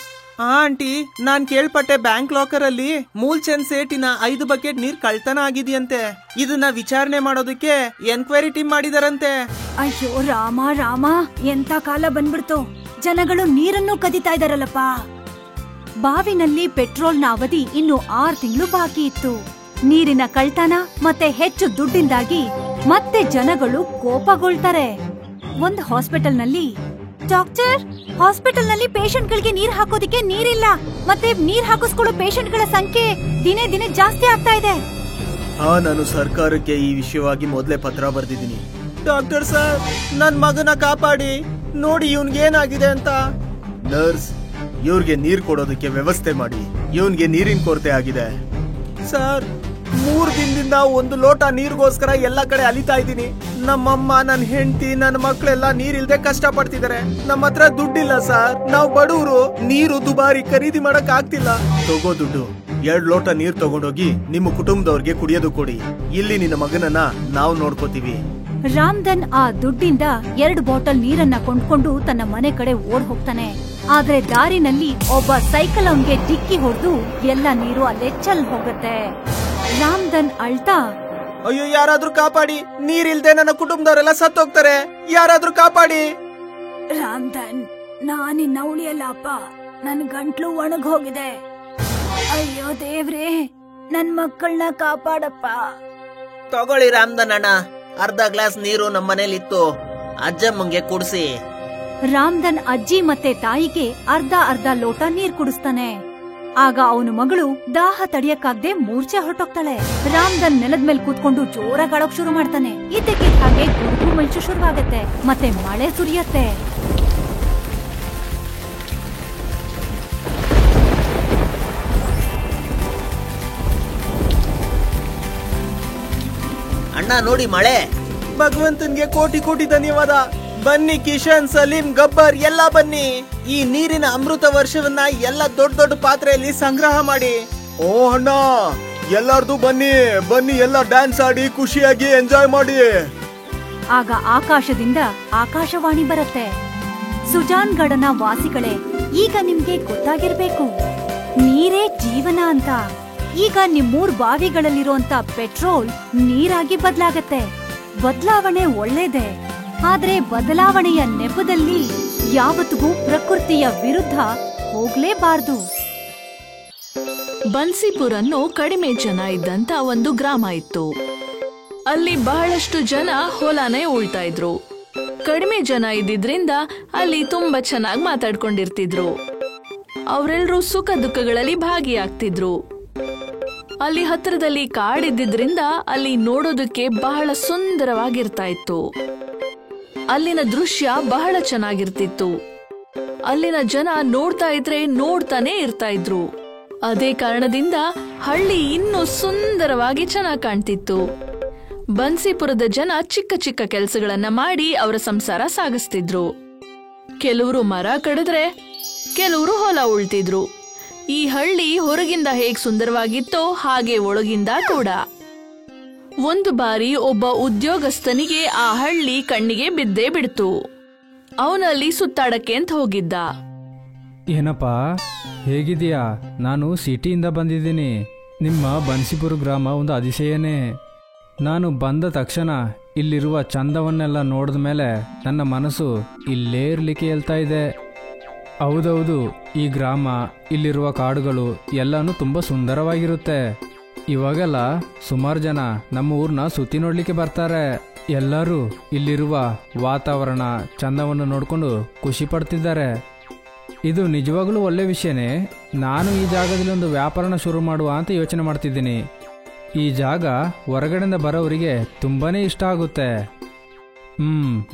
ಆಂಟಿ, ನಾನ್ ಕೇಳ್ಪಟ್ಟೆ ಬ್ಯಾಂಕ್ ಲಾಕರ್ ಅಲ್ಲಿ ಮೂಲ್ಚಂದ್ ಸೇಟಿನ 5 ಬಕೆಟ್ ನೀರ್ ಕಳ್ತನ ಆಗಿದೆಯಂತೆ. ಇದನ್ನ ವಿಚಾರಣೆ ಮಾಡೋದಕ್ಕೆ ಎನ್ಕ್ವೈರಿ ಟೀಮ್ ಮಾಡಿದಾರಂತೆ. ಅಯ್ಯೋ ರಾಮ ರಾಮ, ಎಂತ ಕಾಲ ಬಂದ್ಬಿಡ್ತು. ಜನಗಳು ನೀರನ್ನು ಕದಿತಾ ಇದಾರಲ್ಲಪ್ಪ. ಬಾವಿನಲ್ಲಿ ಪೆಟ್ರೋಲ್ನ ಅವಧಿ ಇನ್ನು 6 ತಿಂಗಳು ಬಾಕಿ ಇತ್ತು. ನೀರಿನ ಕಳ್ತನ ಮತ್ತೆ ಹೆಚ್ಚು ದುಡ್ಡಿಂದಾಗಿ ಮತ್ತೆ ಜನಗಳು ಕೋಪಗೊಳ್ತಾರೆ. ಒಂದು ಹಾಸ್ಪಿಟಲ್ನಲ್ಲಿ, ಡಾಕ್ಟರ್, ಹಾಸ್ಪಿಟಲ್ನಲ್ಲಿ ಪೇಷಂಟ್ಗಳಿಗೆ ನೀರ್ ಹಾಕೋದಿಕ್ಕೆ ನೀರಿಲ್ಲ. ಮತ್ತೆ ನೀರ್ ಹಾಕಿಸ್ಕೊಳ್ಳೋ ಪೇಷಂಟ್ಗಳ ಸಂಖ್ಯೆ ದಿನೇ ದಿನೇ ಜಾಸ್ತಿ ಆಗ್ತಾ ಇದೆ. ನಾನು ಸರ್ಕಾರಕ್ಕೆ ಈ ವಿಷಯವಾಗಿ ಮೊದಲೇ ಪತ್ರ ಬರ್ದಿದ್ದೀನಿ. ಡಾಕ್ಟರ್ ಸರ್, ನನ್ ಮಗನ ಕಾಪಾಡಿ, ನೋಡಿ ಇವ್ನ್ಗೇನಾಗಿದೆ ಅಂತ. ನರ್ಸ್, ಇವ್ರಿಗೆ ನೀರ್ ಕೊಡೋದಕ್ಕೆ ವ್ಯವಸ್ಥೆ ಮಾಡಿ. ಇವನ್ಗೆ ನೀರಿನ ಕೊರತೆ ಆಗಿದೆ. ಸರ್, 3 ದಿನದಿಂದ 1 ಲೋಟ ನೀರಿಗೋಸ್ಕರ ಎಲ್ಲ ಕಡೆ ಅಲಿತಾ ಇದ್ದೀನಿ. ನಮ್ಮಮ್ಮ, ನನ್ನ ಹೆಂಡತಿ, ನನ್ನ ಮಕ್ಕಳೆಲ್ಲ ನೀರಿಲ್ದೆ ಕಷ್ಟ ಪಡ್ತಿದ್ದಾರೆ. ನಮ್ಮ ಹತ್ರ ದುಡ್ಡಿಲ್ಲ ಸರ್, ನಾವು ಬಡವರು. ನೀರು ದುಬಾರಿ, ಖರೀದಿ ಮಾಡಕ್ ಆಗ್ತಿಲ್ಲ. ತಗೋ ದುಡ್ಡು. 2 ಲೋಟ ನೀರ್ ತಗೊಂಡೋಗಿ ನಿಮ್ಮ ಕುಟುಂಬದವ್ರಿಗೆ ಕುಡಿಯೋದು ಕೊಡಿ. ಇಲ್ಲಿ ನಿನ್ನ ಮಗನನ್ನ ನಾವು ನೋಡ್ಕೋತೀವಿ. ರಾಮಧನ್ ಆ ದುಡ್ಡಿಂದ 2 ಬಾಟಲ್ ನೀರನ್ನ ಕೊಂಡ್ಕೊಂಡು ತನ್ನ ಮನೆ ಕಡೆ ಓಡ್ ಹೋಗ್ತಾನೆ. ಆದ್ರೆ ದಾರಿನಲ್ಲಿ ಒಬ್ಬ ಸೈಕಲ್ ಅವನ್ಗೆ ಡಿಕ್ಕಿ ಹೊಡೆದು ಎಲ್ಲ ನೀರು ಅಲ್ಲೇ ಚೆಲ್ ಹೋಗತ್ತೆ. ರಾಮಧನ್ ಅಳ್ತಾ, ಅಯ್ಯೋ ಯಾರಾದ್ರೂ ಕಾಪಾಡಿ, ನೀರಿಲ್ದೆ ನನ್ನ ಕುಟುಂಬದವರೆಲ್ಲ ಸತ್ತೋಗ್ತಾರೆ, ಯಾರಾದ್ರೂ ಕಾಪಾಡಿ. ರಾಮಧನ್, ನಾನಿನ್ನ ಉಳಿಯಲ್ಲಪ್ಪ, ನನ್ ಗಂಟ್ಲು ಒಣಗ್ ಹೋಗಿದೆ. ಅಯ್ಯೋ ದೇವ್ರೇ, ನನ್ ಮಕ್ಕಳನ್ನ ಕಾಪಾಡಪ್ಪ. ತಗೊಳ್ಳಿ ರಾಮಧನ್ ಅಣ್ಣ, ಅರ್ಧ ಗ್ಲಾಸ್ ನೀರು ನಮ್ಮ ಮನೇಲಿತ್ತು, ಅಜ್ಜಮ್ಮಂಗೆ ಕುಡಿಸಿ. ರಾಮಧನ್ ಅಜ್ಜಿ ಮತ್ತೆ ತಾಯಿಗೆ ಅರ್ಧ ಲೋಟ ನೀರ್ ಕುಡಿಸ್ತಾನೆ. ಆಗ ಅವನ ಮಗಳು ದಾಹ ತಡಿಯಕ್ಕಾಗ್ದೆ ಮೂರ್ಛೆ ಹೊರಟೋಗ್ತಾಳೆ. ರಾಮಧನ್ ನೆಲದ ಮೇಲೆ ಕೂತ್ಕೊಂಡು ಜೋರಾಗಿ ಅಳೋಕ್ ಶುರು ಮಾಡ್ತಾನೆ. ಇದಕ್ಕೆ ಹಾಗೆ ಗುಡುಗು ಮಿಂಚು ಶುರುವಾಗತ್ತೆ, ಮತ್ತೆ ಮಳೆ ಸುರಿಯತ್ತೆ. ಅಣ್ಣ ನೋಡಿ ಮಳೆ. ಭಗವಂತನ್ಗೆ ಕೋಟಿ ಕೋಟಿ ಧನ್ಯವಾದ. ಬನ್ನಿ ಕಿಶನ್, ಸಲೀಂ, ಗಬ್ಬರ್ ಎಲ್ಲ ಬನ್ನಿ. ಈ ನೀರಿನ ಅಮೃತ ವರ್ಷವನ್ನ ಎಲ್ಲ ದೊಡ್ಡ ದೊಡ್ಡ ಪಾತ್ರೆಯಲ್ಲಿ ಸಂಗ್ರಹ ಮಾಡಿ. ಓ ಅಣ್ಣ, ಎಲ್ಲಾರ್ದು ಬನ್ನಿ ಬನ್ನಿ, ಎಲ್ಲ ಡ್ಯಾನ್ಸ್ ಆಡಿ ಖುಷಿಯಾಗಿ ಎಂಜಾಯ್ ಮಾಡಿ. ಆಗ ಆಕಾಶದಿಂದ ಆಕಾಶವಾಣಿ ಬರುತ್ತೆ. ಸುಜಾನ್ಗಢನ ವಾಸಿಗಳೇ, ಈಗ ನಿಮ್ಗೆ ಗೊತ್ತಾಗಿರ್ಬೇಕು, ನೀರೇ ಜೀವನ ಅಂತ. ಈಗ ನಿಮ್ಮೂರ್ ಬಾವಿಗಳಲ್ಲಿರುವಂತ ಪೆಟ್ರೋಲ್ ನೀರಾಗಿ ಬದಲಾಗತ್ತೆ. ಬದಲಾವಣೆ ಒಳ್ಳೇದೇ, ಆದ್ರೆ ಬದಲಾವಣೆಯ ನೆಪದಲ್ಲಿ ಯಾವತ್ತಿಗೂ ಪ್ರಕೃತಿಯ ವಿರುದ್ಧ ಹೋಗ್ಲೇಬಾರ್ದು. ಬನ್ಸಿಪುರ್ ಅನ್ನೋ ಕಡಿಮೆ ಜನ ಇದ್ದಂತ ಒಂದು ಗ್ರಾಮ ಇತ್ತು. ಅಲ್ಲಿ ಬಹಳಷ್ಟು ಜನ ಹೊಲನೇ ಉಳ್ತಾ ಇದ್ರು. ಕಡಿಮೆ ಜನ ಇದ್ದಿದ್ರಿಂದ ಅಲ್ಲಿ ತುಂಬಾ ಚೆನ್ನಾಗಿ ಮಾತಾಡ್ಕೊಂಡಿರ್ತಿದ್ರು. ಅವರೆಲ್ಲರೂ ಸುಖ ದುಃಖಗಳಲ್ಲಿ ಭಾಗಿಯಾಗ್ತಿದ್ರು. ಅಲ್ಲಿ ಹತ್ರದಲ್ಲಿ ಕಾಡಿದ್ದಿದ್ರಿಂದ ಅಲ್ಲಿ ನೋಡೋದಕ್ಕೆ ಬಹಳ ಸುಂದರವಾಗಿರ್ತಾ ಇತ್ತು. ಅಲ್ಲಿನ ದೃಶ್ಯ ಬಹಳ ಚೆನ್ನಾಗಿರ್ತಿತ್ತು. ಅಲ್ಲಿನ ಜನ ನೋಡ್ತಾ ಇದ್ರೆ ನೋಡ್ತಾನೆ ಇರ್ತಾ ಇದ್ರು. ಅದೇ ಕಾರಣದಿಂದ ಹಳ್ಳಿ ಇನ್ನೂ ಸುಂದರವಾಗಿ ಚೆನ್ನಾಗಿ ಕಾಣ್ತಿತ್ತು. ಬನ್ಸಿಪುರದ ಜನ ಚಿಕ್ಕ ಚಿಕ್ಕ ಕೆಲಸಗಳನ್ನ ಮಾಡಿ ಅವರ ಸಂಸಾರ ಸಾಗಿಸ್ತಿದ್ರು. ಕೆಲವರು ಮರ ಕಡಿದ್ರೆ, ಕೆಲವರು ಹೊಲ ಉಳ್ತಿದ್ರು. ಈ ಹಳ್ಳಿ ಹೊರಗಿಂದ ಹೇಗ್ ಸುಂದರವಾಗಿತ್ತೋ ಹಾಗೆ ಒಳಗಿಂದ ಕೂಡ. ಒಂದು ಬಾರಿ ಒಬ್ಬ ಉದ್ಯೋಗಸ್ಥನಿಗೆ ಆ ಹಳ್ಳಿ ಕಣ್ಣಿಗೆ ಬಿದ್ದೇ ಬಿಡ್ತು. ಅವನಲ್ಲಿ ಸುತ್ತಾಡಕ್ಕೆ ಅಂತ ಹೋಗಿದ್ದ. ಏನಪ್ಪಾ, ಹೇಗಿದೀಯಾ? ನಾನು ಸಿಟಿಯಿಂದ ಬಂದಿದ್ದೀನಿ. ನಿಮ್ಮ ಬನ್ಸಿಪುರ ಗ್ರಾಮ ಒಂದು ಅತಿಶಯನೇ. ನಾನು ಬಂದ ತಕ್ಷಣ ಇಲ್ಲಿರುವ ಚಂದವನ್ನೆಲ್ಲ ನೋಡಿದ ಮೇಲೆ ನನ್ನ ಮನಸ್ಸು ಇಲ್ಲೇ ಇರಲಿಕ್ಕೆ ಹೇಳ್ತಾ ಇದೆ. ಹೌದೌದು, ಈ ಗ್ರಾಮ, ಇಲ್ಲಿರುವ ಕಾಡುಗಳು ಎಲ್ಲನೂ ತುಂಬ ಸುಂದರವಾಗಿರುತ್ತೆ. ಇವಾಗೆಲ್ಲ ಸುಮಾರು ಜನ ನಮ್ಮ ಊರನ್ನ ಸುತ್ತಿ ನೋಡ್ಲಿಕ್ಕೆ ಬರ್ತಾರೆ. ಎಲ್ಲರೂ ಇಲ್ಲಿರುವ ವಾತಾವರಣ ಚಂದವನ್ನು ನೋಡಿಕೊಂಡು ಖುಷಿ ಪಡ್ತಿದ್ದಾರೆ. ಇದು ನಿಜವಾಗ್ಲೂ ಒಳ್ಳೆ ವಿಷಯನೇ. ನಾನು ಈ ಜಾಗದಲ್ಲಿ ಒಂದು ವ್ಯಾಪಾರನ ಶುರು ಮಾಡುವ ಅಂತ ಯೋಚನೆ ಮಾಡ್ತಿದ್ದೀನಿ. ಈ ಜಾಗ ಹೊರಗಡೆಯಿಂದ ಬರೋರಿಗೆ ತುಂಬಾನೇ ಇಷ್ಟ ಆಗುತ್ತೆ.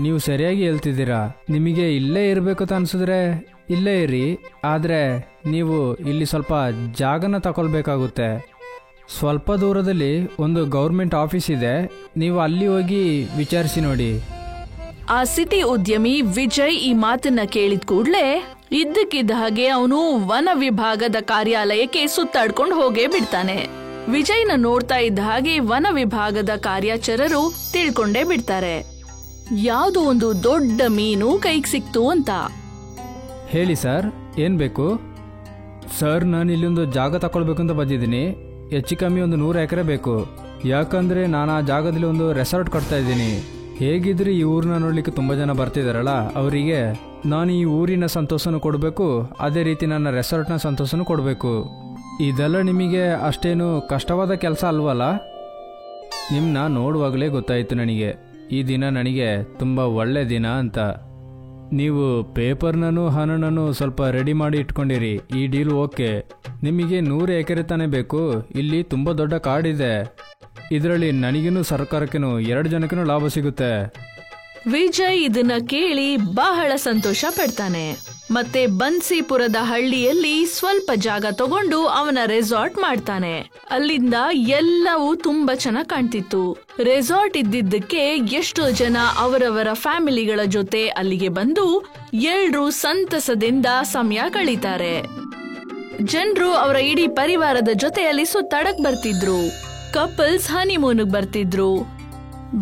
ನೀವು ಸರಿಯಾಗಿ ಹೇಳ್ತಿದ್ದೀರಾ. ನಿಮಗೆ ಇಲ್ಲೇ ಇರಬೇಕು ಅಂತ ಅನ್ಸಿದ್ರೆ ಇಲ್ಲೇ ಇರಿ, ಆದರೆ ನೀವು ಇಲ್ಲಿ ಸ್ವಲ್ಪ ಜಾಗನ ತಗೊಳ್ಬೇಕಾಗುತ್ತೆ. ಸ್ವಲ್ಪ ದೂರದಲ್ಲಿ ಒಂದು ಗೌರ್ಮೆಂಟ್ ಆಫೀಸ್ ಇದೆ, ನೀವು ಅಲ್ಲಿ ಹೋಗಿ ವಿಚಾರಿಸಿ ನೋಡಿ. ಆ ಸಿಟಿ ಉದ್ಯಮಿ ವಿಜಯ್ ಈ ಮಾತನ್ನ ಕೇಳಿದ ಕೂಡ್ಲೆ ಇದ್ದಕ್ಕಿದ್ದ ಹಾಗೆ ಅವನು ವನ ವಿಭಾಗದ ಕಾರ್ಯಾಲಯಕ್ಕೆ ಸುತ್ತಾಡ್ಕೊಂಡು ಹೋಗೇ ಬಿಡ್ತಾನೆ. ವಿಜಯ್ನ ನೋಡ್ತಾ ಇದ್ದ ಹಾಗೆ ವನ ವಿಭಾಗದ ಕಾರ್ಯಾಚರರು ತಿಳ್ಕೊಂಡೇ ಬಿಡ್ತಾರೆ ಯಾವುದೋ ಒಂದು ದೊಡ್ಡ ಮೀನು ಕೈಗೆ ಸಿಕ್ತು ಅಂತ. ಹೇಳಿ ಸರ್, ಏನ್ ಬೇಕು? ಸರ್, ನಾನು ಇಲ್ಲೊಂದು ಜಾಗ ತಗೊಳ್ಬೇಕು ಅಂತ ಬಂದಿದ್ದೀನಿ. ಹೆಚ್ಚು ಕಮ್ಮಿ ಒಂದು 100 ಎಕರೆ ಬೇಕು. ಯಾಕಂದ್ರೆ ನಾನು ಆ ಜಾಗದಲ್ಲಿ ಒಂದು ರೆಸಾರ್ಟ್ ಕಟ್ತಾ ಇದ್ದೀನಿ. ಹೇಗಿದ್ರೆ ಈ ಊರನ್ನ ನೋಡ್ಲಿಕ್ಕೆ ತುಂಬಾ ಜನ ಬರ್ತಿದಾರಲ್ಲ, ಅವರಿಗೆ ನಾನು ಈ ಊರಿನ ಸಂತೋಷನೂ ಕೊಡಬೇಕು, ಅದೇ ರೀತಿ ನನ್ನ ರೆಸಾರ್ಟ್ನ ಸಂತೋಷನೂ ಕೊಡಬೇಕು. ಇದೆಲ್ಲ ನಿಮಗೆ ಅಷ್ಟೇನು ಕಷ್ಟವಾದ ಕೆಲಸ ಅಲ್ವಲ್ಲ? ನಿಮ್ಮನ್ನ ನೋಡುವಾಗಲೇ ಗೊತ್ತಾಯಿತು ನನಗೆ ಈ ದಿನ ನನಗೆ ತುಂಬ ಒಳ್ಳೆ ದಿನ ಅಂತ. ನೀವು ಪೇಪರ್ನೂ ಹಣನೂ ಸ್ವಲ್ಪ ರೆಡಿ ಮಾಡಿ ಇಟ್ಕೊಂಡಿರಿ. ಈ ಡೀಲ್ ಓಕೆ. ನಿಮಗೆ 100 ಎಕರೆ ತಾನೇ ಬೇಕು? ಇಲ್ಲಿ ತುಂಬ ದೊಡ್ಡ ಕಾಡಿದೆ. ಇದರಲ್ಲಿ ನನಗೇನು ಸರ್ಕಾರಕ್ಕೇನು 2 ಜನಕ್ಕೂ ಲಾಭ ಸಿಗುತ್ತೆ. ವಿಜಯ್ ಇದನ್ನ ಕೇಳಿ ಬಹಳ ಸಂತೋಷ ಪಡ್ತಾನೆ. ಮತ್ತೆ ಬನ್ಸಿಪುರದ ಹಳ್ಳಿಯಲ್ಲಿ ಸ್ವಲ್ಪ ಜಾಗ ತಗೊಂಡು ಅವನ ರೆಸಾರ್ಟ್ ಮಾಡ್ತಾನೆ. ಅಲ್ಲಿಂದ ಎಲ್ಲವೂ ತುಂಬಾ ಚೆನ್ನಾಗಿ ಕಾಣ್ತಿತ್ತು. ರೆಸಾರ್ಟ್ ಇದ್ದಿದ್ದಕ್ಕೆ ಎಷ್ಟೋ ಜನ ಅವರವರ ಫ್ಯಾಮಿಲಿಗಳ ಜೊತೆ ಅಲ್ಲಿಗೆ ಬಂದು ಎಲ್ರೂ ಸಂತಸದಿಂದ ಸಮಯ ಕಳೀತಾರೆ. ಜನರು ಅವರ ಇಡೀ ಪರಿವಾರದ ಜೊತೆಯಲ್ಲಿ ಸುತ್ತಾಡಕ್ ಬರ್ತಿದ್ರು. ಕಪಲ್ಸ್ ಹನಿಮೂನ್ಗ್ ಬರ್ತಿದ್ರು.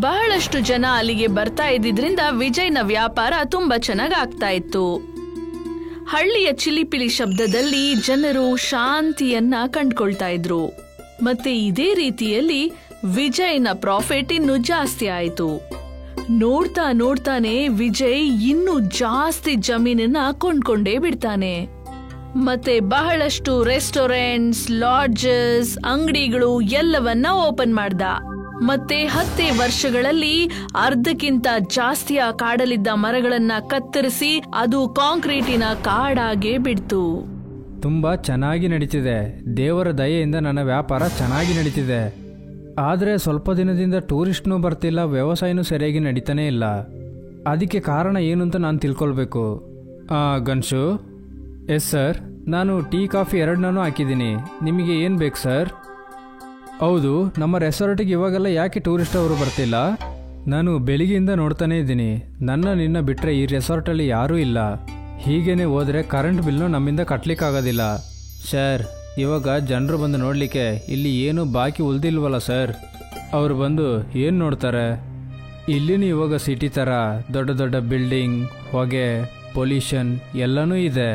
ಬಹಳಷ್ಟು ಜನ ಅಲ್ಲಿಗೆ ಬರ್ತಾ ಇದ್ದಿದ್ರಿಂದ ವಿಜಯ್ನ ವ್ಯಾಪಾರ ತುಂಬಾ ಚೆನ್ನಾಗಿ ಆಗ್ತಾ ಇತ್ತು. ಹಳ್ಳಿಯ ಚಿಲಿಪಿಲಿ ಶಬ್ದದಲ್ಲಿ ಜನರು ಶಾಂತಿಯನ್ನ ಕಂಡ್ಕೊಳ್ತಾ ಇದ್ರು. ಮತ್ತೆ ಇದೇ ರೀತಿಯಲ್ಲಿ ವಿಜಯ್ನ ಪ್ರಾಫಿಟ್ ಇನ್ನೂ ಜಾಸ್ತಿ ಆಯ್ತು. ನೋಡ್ತಾ ನೋಡ್ತಾನೆ ವಿಜಯ್ ಇನ್ನೂ ಜಾಸ್ತಿ ಜಮೀನನ್ನ ಕೊಂಡ್ಕೊಂಡೇ ಬಿಡ್ತಾನೆ. ಮತ್ತೆ ಬಹಳಷ್ಟು ರೆಸ್ಟೋರೆಂಟ್ಸ್, ಲಾಡ್ಜಸ್, ಅಂಗಡಿಗಳು ಎಲ್ಲವನ್ನ ಓಪನ್ ಮಾಡ್ದ. ಮತ್ತೆ 10 ವರ್ಷಗಳಲ್ಲಿ ಅರ್ಧಕ್ಕಿಂತ ಜಾಸ್ತಿಯ ಕಾಡಲಿದ್ದ ಮರಗಳನ್ನ ಕತ್ತರಿಸಿ ಅದು ಕಾಂಕ್ರೀಟಿನ ಕಾಡಾಗೆ ಬಿಡ್ತು. ತುಂಬ ಚೆನ್ನಾಗಿ ನಡೀತಿದೆ. ದೇವರ ದಯೆಯಿಂದ ನನ್ನ ವ್ಯಾಪಾರ ಚೆನ್ನಾಗಿ ನಡೀತಿದೆ. ಆದರೆ ಸ್ವಲ್ಪ ದಿನದಿಂದ ಟೂರಿಸ್ಟ್ನೂ ಬರ್ತಿಲ್ಲ, ವ್ಯವಸಾಯನೂ ಸರಿಯಾಗಿ ನಡೀತಾನೆ ಇಲ್ಲ. ಅದಕ್ಕೆ ಕಾರಣ ಏನು ಅಂತ ನಾನು ತಿಳ್ಕೊಳ್ಬೇಕು. ಗನ್ಸು? ಎಸ್ ಸರ್, ನಾನು ಟೀ ಕಾಫಿ 2 ಹಾಕಿದ್ದೀನಿ. ನಿಮಗೆ ಏನು ಬೇಕು ಸರ್? ಹೌದು, ನಮ್ಮ ರೆಸಾರ್ಟಿಗೆ ಇವಾಗೆಲ್ಲ ಯಾಕೆ ಟೂರಿಸ್ಟ್ ಅವರು ಬರ್ತಿಲ್ಲ? ನಾನು ಬೆಳಿಗ್ಗೆಯಿಂದ ನೋಡ್ತಾನೆ ಇದ್ದೀನಿ. ನಿನ್ನ ಬಿಟ್ಟರೆ ಈ ರೆಸಾರ್ಟಲ್ಲಿ ಯಾರೂ ಇಲ್ಲ. ಹೀಗೇನೆ ಹೋದರೆ ಕರೆಂಟ್ ಬಿಲ್ನು ನಮ್ಮಿಂದ ಕಟ್ಟಲಿಕ್ಕಾಗೋದಿಲ್ಲ. ಸರ್, ಇವಾಗ ಜನರು ಬಂದು ನೋಡಲಿಕ್ಕೆ ಇಲ್ಲಿ ಏನು ಬಾಕಿ ಉಳಿದಿಲ್ವಲ್ಲ ಸರ್. ಅವರು ಬಂದು ಏನು ನೋಡ್ತಾರೆ? ಇಲ್ಲಿನೂ ಇವಾಗ ಸಿಟಿ ಥರ ದೊಡ್ಡ ದೊಡ್ಡ ಬಿಲ್ಡಿಂಗ್, ಹೊಗೆ, ಪೊಲ್ಯೂಷನ್ ಎಲ್ಲನೂ ಇದೆ.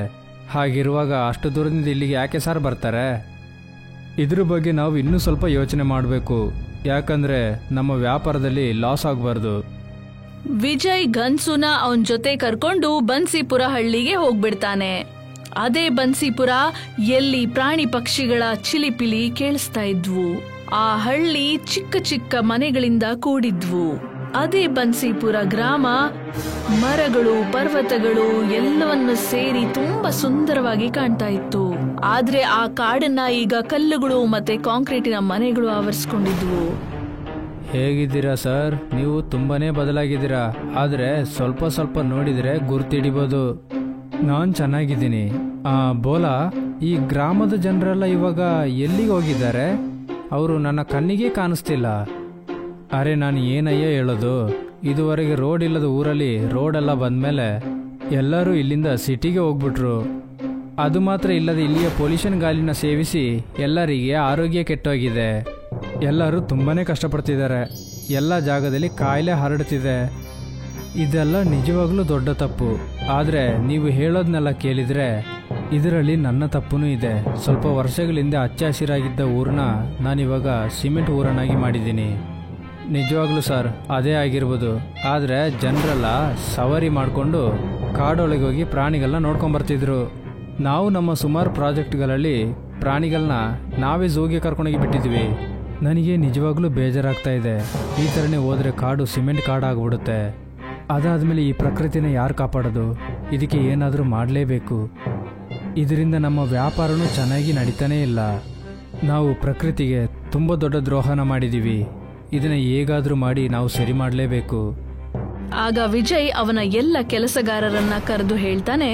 ಹಾಗಿರುವಾಗ ಅಷ್ಟು ದೂರದಿಂದ ಇಲ್ಲಿಗೆ ಯಾಕೆ ಸರ್ ಬರ್ತಾರೆ? ಇದ್ರ ಬಗ್ಗೆ ನಾವು ಇನ್ನೂ ಸ್ವಲ್ಪ ಯೋಚನೆ ಮಾಡಬೇಕು. ಯಾಕಂದ್ರೆ ನಮ್ಮ ವ್ಯಾಪಾರದಲ್ಲಿ ಲಾಸ್ ಆಗಬಾರ್ದು. ವಿಜಯ್ ಗನ್ಸುನ ಅವನ್ ಜೊತೆ ಕರ್ಕೊಂಡು ಬನ್ಸಿಪುರ ಹಳ್ಳಿಗೆ ಹೋಗ್ಬಿಡ್ತಾನೆ. ಅದೇ ಬನ್ಸಿಪುರ ಎಲ್ಲಿ ಪ್ರಾಣಿ ಪಕ್ಷಿಗಳ ಚಿಲಿಪಿಲಿ ಕೇಳಿಸ್ತಾ ಇದ್ವು. ಆ ಹಳ್ಳಿ ಚಿಕ್ಕ ಚಿಕ್ಕ ಮನೆಗಳಿಂದ ಕೂಡಿದ್ವು. ಅದೇ ಬನ್ಸಿಪುರ ಗ್ರಾಮ ಮರಗಳು, ಪರ್ವತಗಳು ಎಲ್ಲವನ್ನು ಸೇರಿ ತುಂಬಾ ಸುಂದರವಾಗಿ ಕಾಣ್ತಾ ಇತ್ತು. ಆದ್ರೆ ಆ ಕಾಡನ್ನ ಈಗ ಕಲ್ಲುಗಳು ಮತ್ತೆ ಕಾಂಕ್ರೀಟಿನ ಮನೆಗಳು ಆವರಿಸ್ಕೊಂಡಿದ್ವು. ಹೇಗಿದ್ದೀರಾ ಸರ್? ನೀವು ತುಂಬಾನೇ ಬದಲಾಗಿದ್ದೀರಾ. ಆದ್ರೆ ಸ್ವಲ್ಪ ಸ್ವಲ್ಪ ನೋಡಿದ್ರೆ ಗುರ್ತಿಡಿಬೋದು. ನಾನು ಚೆನ್ನಾಗಿದ್ದೀನಿ. ಬೋಲಾ, ಈ ಗ್ರಾಮದ ಜನರೆಲ್ಲ ಇವಾಗ ಎಲ್ಲಿಗೆ ಹೋಗಿದ್ದಾರೆ? ಅವರು ನನ್ನ ಕಣ್ಣಿಗೆ ಕಾಣಿಸ್ತಿಲ್ಲ. ಅರೆ, ನಾನು ಏನಯ್ಯ ಹೇಳೋದು? ಇದುವರೆಗೆ ರೋಡ್ ಇಲ್ಲದ ಊರಲ್ಲಿ ರೋಡೆಲ್ಲ ಬಂದ್ಮೇಲೆ ಎಲ್ಲರೂ ಇಲ್ಲಿಂದ ಸಿಟಿಗೆ ಹೋಗ್ಬಿಟ್ರು. ಅದು ಮಾತ್ರ ಇಲ್ಲದೆ ಇಲ್ಲಿಯ ಪೊಲ್ಯೂಷನ್ ಗಾಳಿನ ಸೇವಿಸಿ ಎಲ್ಲರಿಗೆ ಆರೋಗ್ಯ ಕೆಟ್ಟೋಗಿದೆ. ಎಲ್ಲರೂ ತುಂಬಾನೇ ಕಷ್ಟಪಡ್ತಿದ್ದಾರೆ. ಎಲ್ಲ ಜಾಗದಲ್ಲಿ ಕಾಯಿಲೆ ಹರಡುತ್ತಿದೆ. ಇದೆಲ್ಲ ನಿಜವಾಗ್ಲೂ ದೊಡ್ಡ ತಪ್ಪು. ಆದರೆ ನೀವು ಹೇಳೋದನ್ನೆಲ್ಲ ಕೇಳಿದರೆ ಇದರಲ್ಲಿ ನನ್ನ ತಪ್ಪುನೂ ಇದೆ. ಸ್ವಲ್ಪ ವರ್ಷಗಳಿಂದ ಹಚ್ಚ ಹಸಿರಾಗಿದ್ದ ಊರನ್ನ ನಾನಿವಾಗ ಸಿಮೆಂಟ್ ಊರನ್ನಾಗಿ ಮಾಡಿದ್ದೀನಿ. ನಿಜವಾಗ್ಲೂ ಸರ್ ಅದೇ ಆಗಿರ್ಬೋದು. ಆದರೆ ಜನರೆಲ್ಲ ಸವಾರಿ ಮಾಡಿಕೊಂಡು ಕಾಡೊಳಗೆ ಹೋಗಿ ಪ್ರಾಣಿಗಳನ್ನ ನೋಡ್ಕೊಂಬರ್ತಿದ್ರು. ನಾವು ನಮ್ಮ ಸುಮಾರು ಪ್ರಾಜೆಕ್ಟ್ಗಳಲ್ಲಿ ಪ್ರಾಣಿಗಳನ್ನ ನಾವೇ ಝೂಗೆ ಕರ್ಕೊಂಡೋಗಿ ಬಿಟ್ಟಿದ್ವಿ. ನನಗೆ ನಿಜವಾಗ್ಲೂ ಬೇಜಾರಾಗ್ತಾ ಇದೆ. ಈ ಥರನೇ ಹೋದರೆ ಕಾಡು ಸಿಮೆಂಟ್ ಕಾಡಾಗ್ಬಿಡುತ್ತೆ. ಅದಾದಮೇಲೆ ಈ ಪ್ರಕೃತಿನ ಯಾರು ಕಾಪಾಡೋದು? ಇದಕ್ಕೆ ಏನಾದರೂ ಮಾಡಲೇಬೇಕು. ಇದರಿಂದ ನಮ್ಮ ವ್ಯಾಪಾರನೂ ಚೆನ್ನಾಗಿ ನಡೀತಾನೇ ಇಲ್ಲ. ನಾವು ಪ್ರಕೃತಿಗೆ ತುಂಬ ದೊಡ್ಡ ದ್ರೋಹನ ಮಾಡಿದ್ದೀವಿ. ಇದನ್ನು ಹೇಗಾದರೂ ಮಾಡಿ ನಾವು ಸರಿ ಮಾಡಲೇಬೇಕು. ಆಗ ವಿಜಯ್ ಅವನ ಎಲ್ಲ ಕೆಲಸಗಾರರನ್ನ ಕರೆದು ಹೇಳ್ತಾನೆ,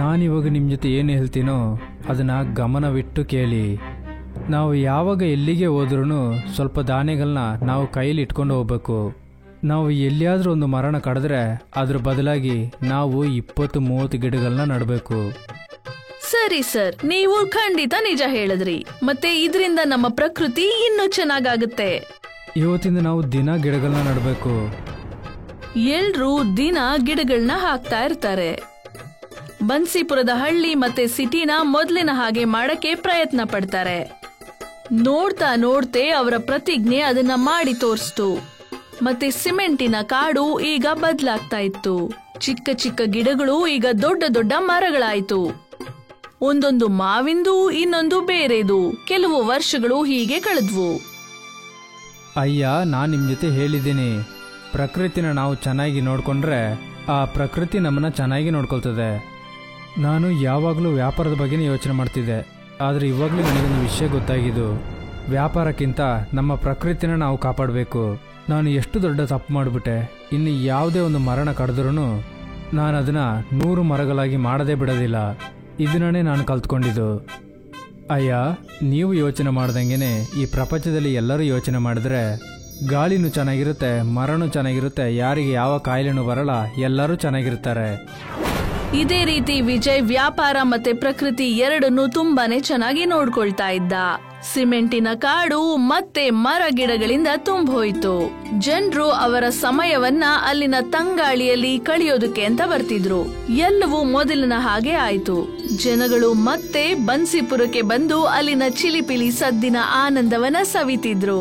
ನಾನಿವಾಗ ನಿಮ್ಮ ಜೊತೆ ಏನು ಹೇಳ್ತೀನೋ ಅದನ್ನು ಗಮನವಿಟ್ಟು ಕೇಳಿ. ನಾವು ಯಾವಾಗ ಎಲ್ಲಿಗೆ ಹೋದ್ರೂ ಸ್ವಲ್ಪ ಧಾನ್ಯಗಳನ್ನ ನಾವು ಕೈಲಿ ಇಟ್ಕೊಂಡು ಹೋಗ್ಬೇಕು. ನಾವು ಎಲ್ಲಿಯಾದರೂ ಒಂದು ಮರನ ಕಡಿದ್ರೆ ಅದ್ರ ಬದಲಾಗಿ ನಾವು 20-30 ಗಿಡಗಳನ್ನ ನೆಡಬೇಕು. ಸರಿ ಸರ್, ನೀವು ಖಂಡಿತ ನಿಜ ಹೇಳಿದ್ರಿ. ಮತ್ತೆ ಇದರಿಂದ ನಮ್ಮ ಪ್ರಕೃತಿ ಇನ್ನೂ ಚೆನ್ನಾಗಾಗುತ್ತೆ. ಇವತ್ತಿಂದ ನಾವು ದಿನ ಗಿಡಗಳನ್ನ ನೆಡಬೇಕು. ಎಲ್ರೂ ದಿನ ಗಿಡಗಳನ್ನ ಹಾಕ್ತಾ ಇರ್ತಾರೆ. ಬನ್ಸಿಪುರದ ಹಳ್ಳಿ ಮತ್ತೆ ಸಿಟಿನ ಮೊದಲಿನ ಹಾಗೆ ಮಾಡಕ್ಕೆ ಪ್ರಯತ್ನ ಪಡ್ತಾರೆ. ನೋಡ್ತಾ ನೋಡ್ತೆ ಅವರ ಪ್ರತಿಜ್ಞೆ ಅದನ್ನ ಮಾಡಿ ತೋರಿಸ್ತು. ಮತ್ತೆ ಸಿಮೆಂಟಿನ ಕಾಡು ಈಗ ಬದಲಾಗ್ತಾ ಇತ್ತು. ಚಿಕ್ಕ ಚಿಕ್ಕ ಗಿಡಗಳು ಈಗ ದೊಡ್ಡ ದೊಡ್ಡ ಮರಗಳಾಯ್ತು. ಒಂದೊಂದು ಮಾವಿಂದು, ಇನ್ನೊಂದು ಬೇರೆದು. ಕೆಲವು ವರ್ಷಗಳು ಹೀಗೆ ಕಳೆದ್ವು. ಅಯ್ಯ, ನಾನು ನಿಮ್ಮ ಜೊತೆ ಹೇಳಿದ್ದೀನಿ, ಪ್ರಕೃತಿನ ನಾವು ಚೆನ್ನಾಗಿ ನೋಡಿಕೊಂಡ್ರೆ ಆ ಪ್ರಕೃತಿ ನಮ್ಮನ್ನ ಚೆನ್ನಾಗಿ ನೋಡ್ಕೊಳ್ತದೆ. ನಾನು ಯಾವಾಗಲೂ ವ್ಯಾಪಾರದ ಬಗ್ಗೆನೇ ಯೋಚನೆ ಮಾಡ್ತಿದ್ದೆ. ಆದರೆ ಇವಾಗಲೂ ನನಗೊಂದು ವಿಷಯ ಗೊತ್ತಾಗಿದ್ದು, ವ್ಯಾಪಾರಕ್ಕಿಂತ ನಮ್ಮ ಪ್ರಕೃತಿನ ನಾವು ಕಾಪಾಡಬೇಕು. ನಾನು ಎಷ್ಟು ದೊಡ್ಡ ತಪ್ಪು ಮಾಡಿಬಿಟ್ಟೆ. ಇನ್ನು ಯಾವುದೇ ಒಂದು ಮರನ ಕಡಿದ್ರೂ ನಾನು ಅದನ್ನು 100 ಮರಗಳಾಗಿ ಮಾಡದೇ ಬಿಡೋದಿಲ್ಲ. ಇದನ್ನೇ ನಾನು ಕಲ್ತ್ಕೊಂಡಿದ್ದು. ಅಯ್ಯ, ನೀವು ಯೋಚನೆ ಮಾಡ್ದಂಗೆ ಈ ಪ್ರಪಂಚದಲ್ಲಿ ಎಲ್ಲರೂ ಯೋಚನೆ ಮಾಡಿದ್ರೆ ಗಾಳಿನೂ ಚೆನ್ನಾಗಿರುತ್ತೆ, ಮರನೂ ಚೆನ್ನಾಗಿರುತ್ತೆ, ಯಾರಿಗೆ ಯಾವ ಕಾಯಿಲೆನೂ ಬರಲ್ಲ, ಎಲ್ಲರೂ ಚೆನ್ನಾಗಿರ್ತಾರೆ. ಇದೇ ರೀತಿ ವಿಜಯ್ ವ್ಯಾಪಾರ ಮತ್ತೆ ಪ್ರಕೃತಿ ಎರಡನ್ನೂ ತುಂಬಾನೇ ಚೆನ್ನಾಗಿ ನೋಡ್ಕೊಳ್ತಾ ಇದ್ದ. ಸಿಮೆಂಟಿನ ಕಾಡು ಮತ್ತೆ ಮರ ಗಿಡಗಳಿಂದ ತುಂಬೋಯ್ತು. ಜನರು ಅವರ ಸಮಯವನ್ನ ಅಲ್ಲಿನ ತಂಗಾಳಿಯಲ್ಲಿ ಕಳೆಯೋದಕ್ಕೆ ಅಂತ ಬರ್ತಿದ್ರು. ಎಲ್ಲವೂ ಮೊದಲಿನ ಹಾಗೆ ಆಯ್ತು. ಜನಗಳು ಮತ್ತೆ ಬನ್ಸಿಪುರಕ್ಕೆ ಬಂದು ಅಲ್ಲಿನ ಚಿಲಿಪಿಲಿ ಸದ್ದಿನ ಆನಂದವನ್ನ ಸವಿತಿದ್ರು.